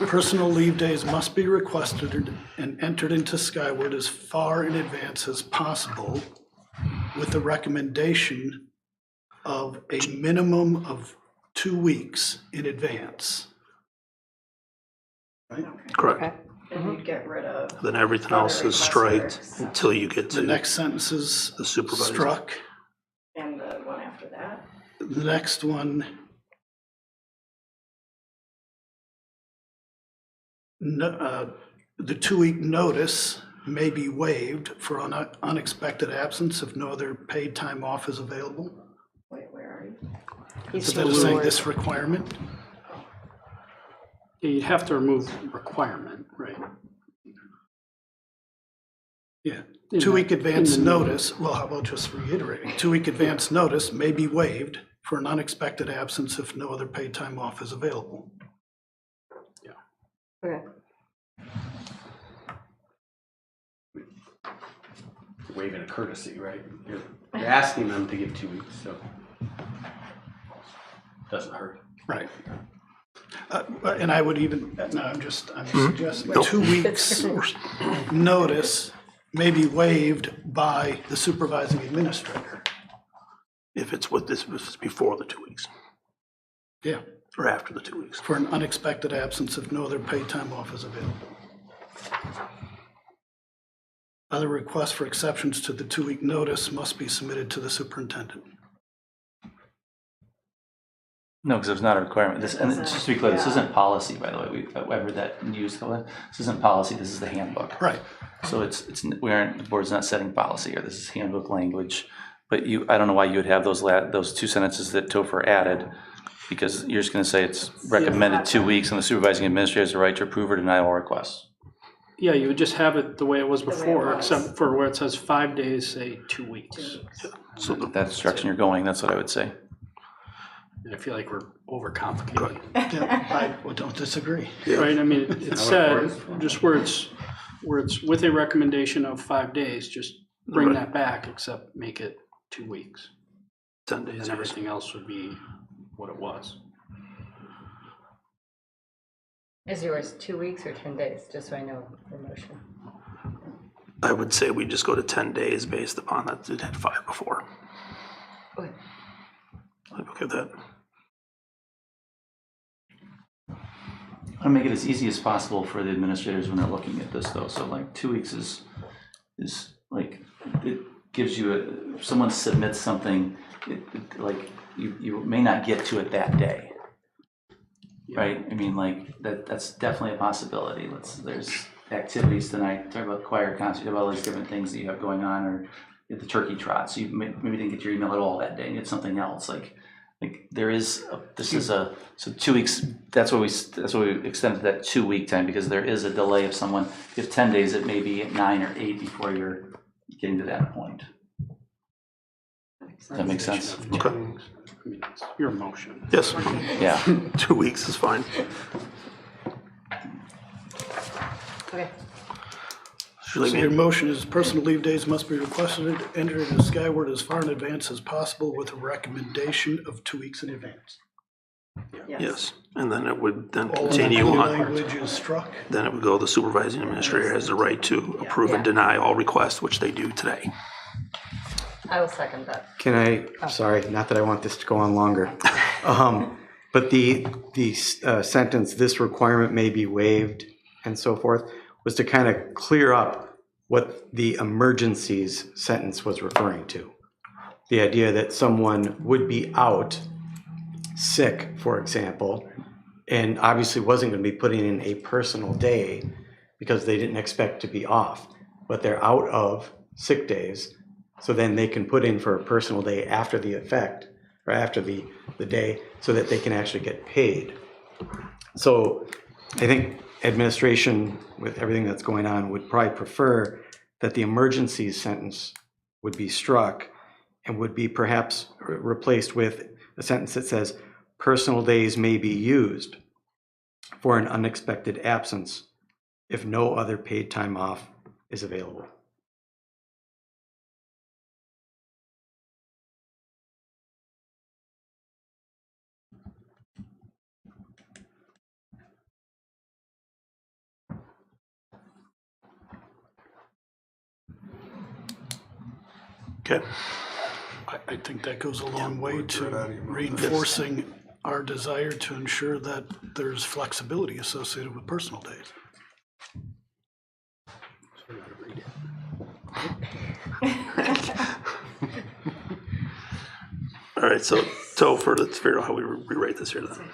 [SPEAKER 1] Personal leave days must be requested and entered into Skyward as far in advance as possible with the recommendation of a minimum of 2 weeks in advance. Right?
[SPEAKER 14] Correct.
[SPEAKER 3] Okay.
[SPEAKER 16] And you'd get rid of.
[SPEAKER 14] Then everything else is striked until you get to
[SPEAKER 1] The next sentence is
[SPEAKER 14] the supervisor.
[SPEAKER 1] struck.
[SPEAKER 16] And the one after that.
[SPEAKER 1] The next one, the 2-week notice may be waived for unexpected absence if no other paid time off is available.
[SPEAKER 16] Wait, where are you?
[SPEAKER 1] Instead of saying this requirement.
[SPEAKER 15] Yeah, you'd have to remove requirement, right?
[SPEAKER 1] Yeah,
[SPEAKER 15] In
[SPEAKER 1] 2-week
[SPEAKER 15] the-
[SPEAKER 1] advance
[SPEAKER 15] in the-
[SPEAKER 1] notice, well, how about just reiterating? 2-week advance notice may be waived for an unexpected absence if no other paid time off is available.
[SPEAKER 3] Okay.
[SPEAKER 13] Waiving a courtesy, right? You're asking them to give 2 weeks, so doesn't hurt.
[SPEAKER 1] Right. And I would even, no, I'm suggesting 2 weeks notice may be waived by the supervising administrator.
[SPEAKER 14] If it's what this was before the 2 weeks
[SPEAKER 1] Yeah,
[SPEAKER 14] or after the 2 weeks.
[SPEAKER 1] for an unexpected absence if no other paid time off is available. Other requests for exceptions to the 2 week notice must be submitted to the superintendent.
[SPEAKER 2] No, because it's not a requirement. This, and just to be clear, this
[SPEAKER 3] Yeah.
[SPEAKER 2] isn't policy, by the way. I've heard that used. This isn't policy. This is the handbook.
[SPEAKER 1] Right.
[SPEAKER 2] So the board's not setting policy, or this is handbook language. But I don't know why you would have those two sentences that Topher added, because you're just going to say it's recommended 2 weeks, and the supervising administrator has the right to approve or deny all requests.
[SPEAKER 15] Yeah, you would just have it the way it was
[SPEAKER 3] way it
[SPEAKER 15] before,
[SPEAKER 3] was.
[SPEAKER 15] except for where it says 5 days, say 2 weeks.
[SPEAKER 2] So that's the direction you're going. That's what I would say.
[SPEAKER 15] I feel like we're overcomplicating.
[SPEAKER 1] Yeah, I don't disagree.
[SPEAKER 15] Right, I mean, it said, just where it's with a recommendation of 5 days, just bring
[SPEAKER 14] Right.
[SPEAKER 15] that back, except make it 2 weeks.
[SPEAKER 14] 10 days.
[SPEAKER 15] And everything else would be what it was.
[SPEAKER 3] Is yours 2 weeks or 10 days, just so I know the motion?
[SPEAKER 14] I would say we just go to 10 days based upon that it had 5 before.
[SPEAKER 3] Okay.
[SPEAKER 14] I'm okay with that.
[SPEAKER 2] I make it as easy as possible for the administrators when they're looking at this, though. So like 2 weeks is like, it gives you if someone submits something, like you may not get to it that day, right? I mean, like that's definitely a possibility. There's activities tonight. Talk about choir concert, about all these different things that you have going on, or the turkey trot. So you maybe didn't get your email at all that day, and it's something else. Like there is so 2 weeks. That's what we extended that 2 week time, because there is a delay of someone. If 10 days, it may be at 9 or 8 before you're getting to that point. Does that make sense?
[SPEAKER 14] Okay.
[SPEAKER 15] I mean, it's your motion.
[SPEAKER 14] Yes.
[SPEAKER 2] Yeah.
[SPEAKER 14] 2 weeks is fine.
[SPEAKER 3] Okay.
[SPEAKER 1] So your motion is personal leave days must be requested, entered into Skyward as far in advance as possible with a recommendation of 2 weeks in advance.
[SPEAKER 14] Yes. And then it would then
[SPEAKER 1] All
[SPEAKER 14] continue
[SPEAKER 1] the
[SPEAKER 14] on.
[SPEAKER 1] language is struck.
[SPEAKER 14] Then it would go, the supervising administrator has the right to approve and deny all requests, which they do today.
[SPEAKER 3] I will second that.
[SPEAKER 12] Can I, sorry, not that I want this to go on longer. But the sentence, this requirement may be waived and so forth, was to kind of clear up what the emergencies sentence was referring to. The idea that someone would be out sick, for example, and obviously wasn't going to be putting in a personal day because they didn't expect to be off, but they're out of sick days. So then they can put in for a personal day after the effect, or after the day, so that they can actually get paid. So I think administration, with everything that's going on, would probably prefer that the emergencies sentence would be struck and would be perhaps replaced with a sentence that says, personal days may be used for an unexpected absence if no other paid time off is available.
[SPEAKER 14] Okay.
[SPEAKER 1] I think that goes a long way to reinforcing our desire to ensure that there's flexibility associated with personal days.
[SPEAKER 14] All right, so Topher, let's figure out how we rewrite this here then.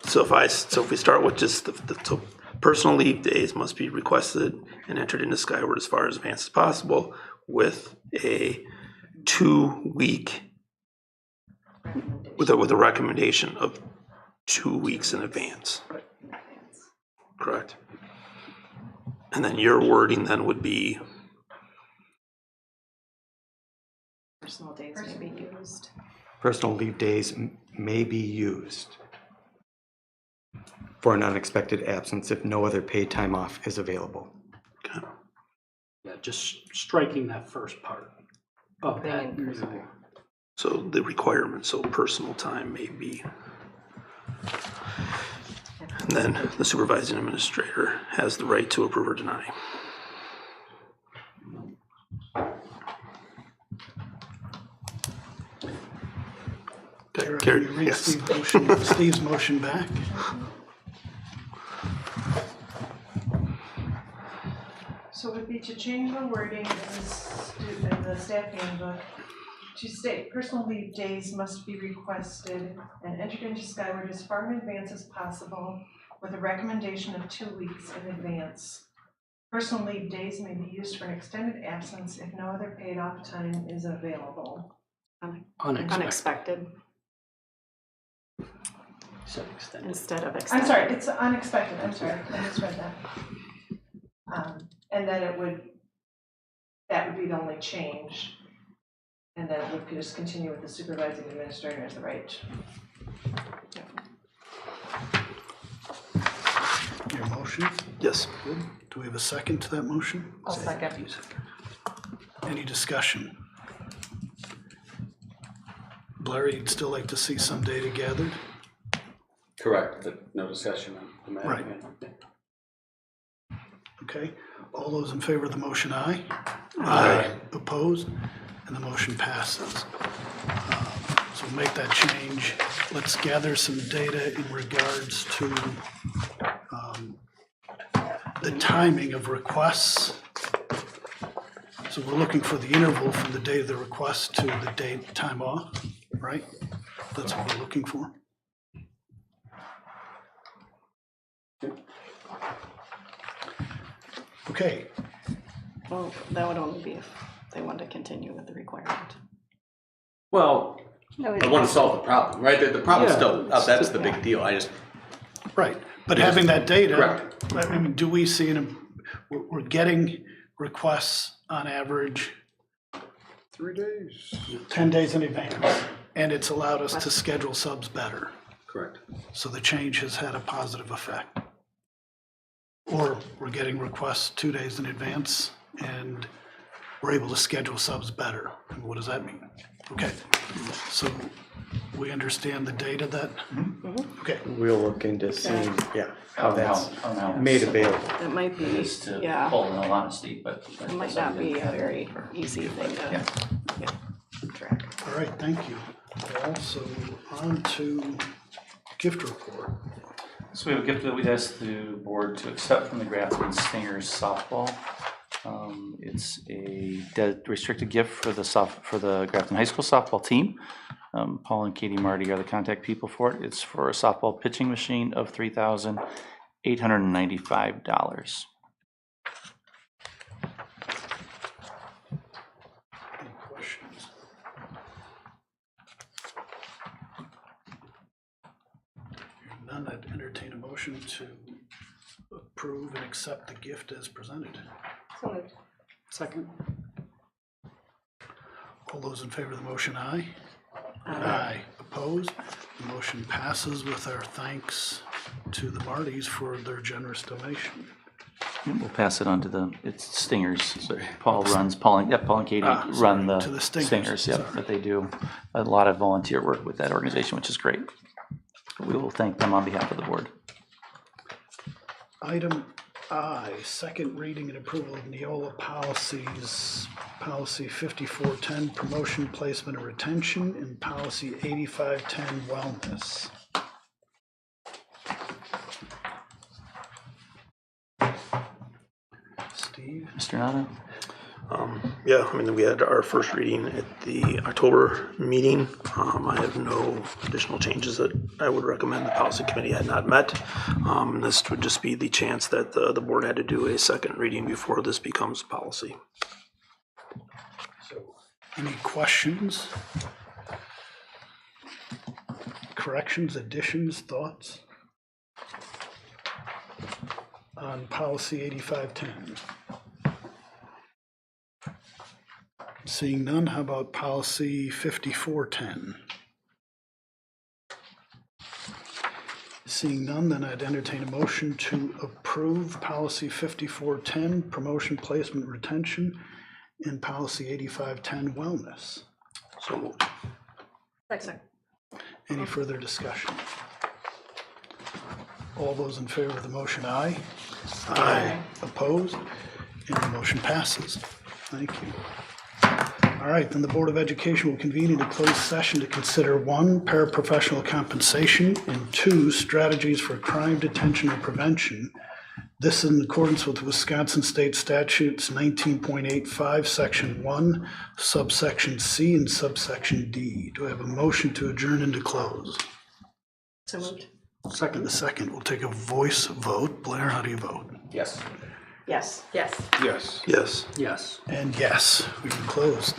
[SPEAKER 14] So if we start with just so personal leave days must be requested and entered into Skyward as far as advance as possible with a 2 week, with a recommendation of 2 weeks in advance. Correct. And then your wording then would be,
[SPEAKER 16] Personal days may be used.
[SPEAKER 12] personal leave days may be used for an unexpected absence if no other paid time off is available.
[SPEAKER 15] Yeah, just striking that first part of that.
[SPEAKER 14] So the requirement, so personal time may be. And then the supervising administrator has the right to approve or deny. Okay,
[SPEAKER 1] Can you read
[SPEAKER 14] yes.
[SPEAKER 1] Steve's motion back?
[SPEAKER 16] So it would be to change the wording in the staff handbook to state personal leave days must be requested and entered into Skyward as far in advance as possible with a recommendation of 2 weeks in advance. Personal leave days may be used for an extended absence if no other paid off time is available.
[SPEAKER 3] Unexpected.
[SPEAKER 15] So extended.
[SPEAKER 3] Instead of
[SPEAKER 16] I'm
[SPEAKER 3] extended.
[SPEAKER 16] sorry, it's unexpected, I'm sorry, I misread that. And then that would be the only change. And then we could just continue with the supervising administrator as the right.
[SPEAKER 1] Your motion?
[SPEAKER 14] Yes.
[SPEAKER 1] Good. Do we have a second to that motion?
[SPEAKER 3] I'll second.
[SPEAKER 1] Any discussion? Blair, you'd still like to see some data gathered?
[SPEAKER 13] Correct, but no discussion on the matter.
[SPEAKER 1] Right. Okay, all those in favor of the motion, aye? Aye. Opposed? And the motion passes. So we'll make that change. Let's gather some data in regards to the timing of requests. So we're looking for the interval from the date of the request to the date time off, right? That's what we're looking for. Okay,
[SPEAKER 3] Well, that would only be if they want to continue with the requirement.
[SPEAKER 13] Well,
[SPEAKER 3] No,
[SPEAKER 13] I want to solve the problem, right? The problem's
[SPEAKER 15] Yeah.
[SPEAKER 13] still, that's the big deal. I just,
[SPEAKER 1] right, but having that data,
[SPEAKER 13] Correct.
[SPEAKER 1] I mean, do we see, we're getting requests on average
[SPEAKER 11] 3 days.
[SPEAKER 1] 10 days in advance, and it's allowed us to schedule subs better.
[SPEAKER 13] correct.
[SPEAKER 1] So the change has had a positive effect. Or we're getting requests 2 days in advance, and we're able to schedule subs better. And what does that mean? Okay, so we understand the data that, okay.
[SPEAKER 12] We'll look into seeing, how that's
[SPEAKER 2] How
[SPEAKER 12] made
[SPEAKER 2] simple
[SPEAKER 12] available.
[SPEAKER 3] That might be,
[SPEAKER 2] It is to
[SPEAKER 3] yeah,
[SPEAKER 2] pull in all honesty, but.
[SPEAKER 3] it might not be a very easy thing to track.
[SPEAKER 1] All right, thank you. Also, on to gift report.
[SPEAKER 2] So we have a gift that we'd ask the board to accept from the Grafton Stingers softball. It's a restricted gift for the Grafton High School softball team. Paul and Katie Marty are the contact people for it. It's for a softball pitching machine of $3,895.
[SPEAKER 1] Any questions? Hearing none, I'd entertain a motion to approve and accept the gift as presented.
[SPEAKER 3] So moved.
[SPEAKER 15] Second.
[SPEAKER 1] All those in favor of the motion, aye? Aye. Opposed? The motion passes with our thanks to the Martys for their generous donation.
[SPEAKER 2] We'll pass it on to it's Stingers. So Paul and Katie run the
[SPEAKER 1] to the Stingers,
[SPEAKER 2] Yep,
[SPEAKER 1] sorry.
[SPEAKER 2] but they do a lot of volunteer work with that organization, which is great. We will thank them on behalf of the board.
[SPEAKER 1] Item I, second reading and approval of Neola policies, policy 5410, promotion, placement, and retention, and policy 8510, wellness. Steve?
[SPEAKER 2] Mr. Nada?
[SPEAKER 14] Yeah, I mean, we had our first reading at the October meeting. I have no additional changes that I would recommend. The policy committee had not met. This would just be the chance that the board had to do a second reading before this becomes policy.
[SPEAKER 1] So, any questions? Corrections, additions, thoughts? On policy 8510? Seeing none, how about policy 5410? Seeing none, then I'd entertain a motion to approve policy 5410, promotion, placement, retention, and policy 8510, wellness.
[SPEAKER 14] So moved.
[SPEAKER 16] Second.
[SPEAKER 1] Any further discussion? All those in favor of the motion, aye. Aye. Opposed? And the motion passes. Thank you. All right, then the Board of Education will convene in a closed session to consider 1, paraprofessional compensation, and 2, strategies for crime detention and prevention. This is in accordance with Wisconsin State Statutes 19.85, Section 1, subsection C and subsection D. Do I have a motion to adjourn into close?
[SPEAKER 16] So moved.
[SPEAKER 1] Second. The second. We'll take a voice vote. Blair, how do you vote?
[SPEAKER 9] Yes.
[SPEAKER 16] Yes. Yes.
[SPEAKER 11] Yes.
[SPEAKER 14] Yes. Yes.
[SPEAKER 1] And yes, we can close.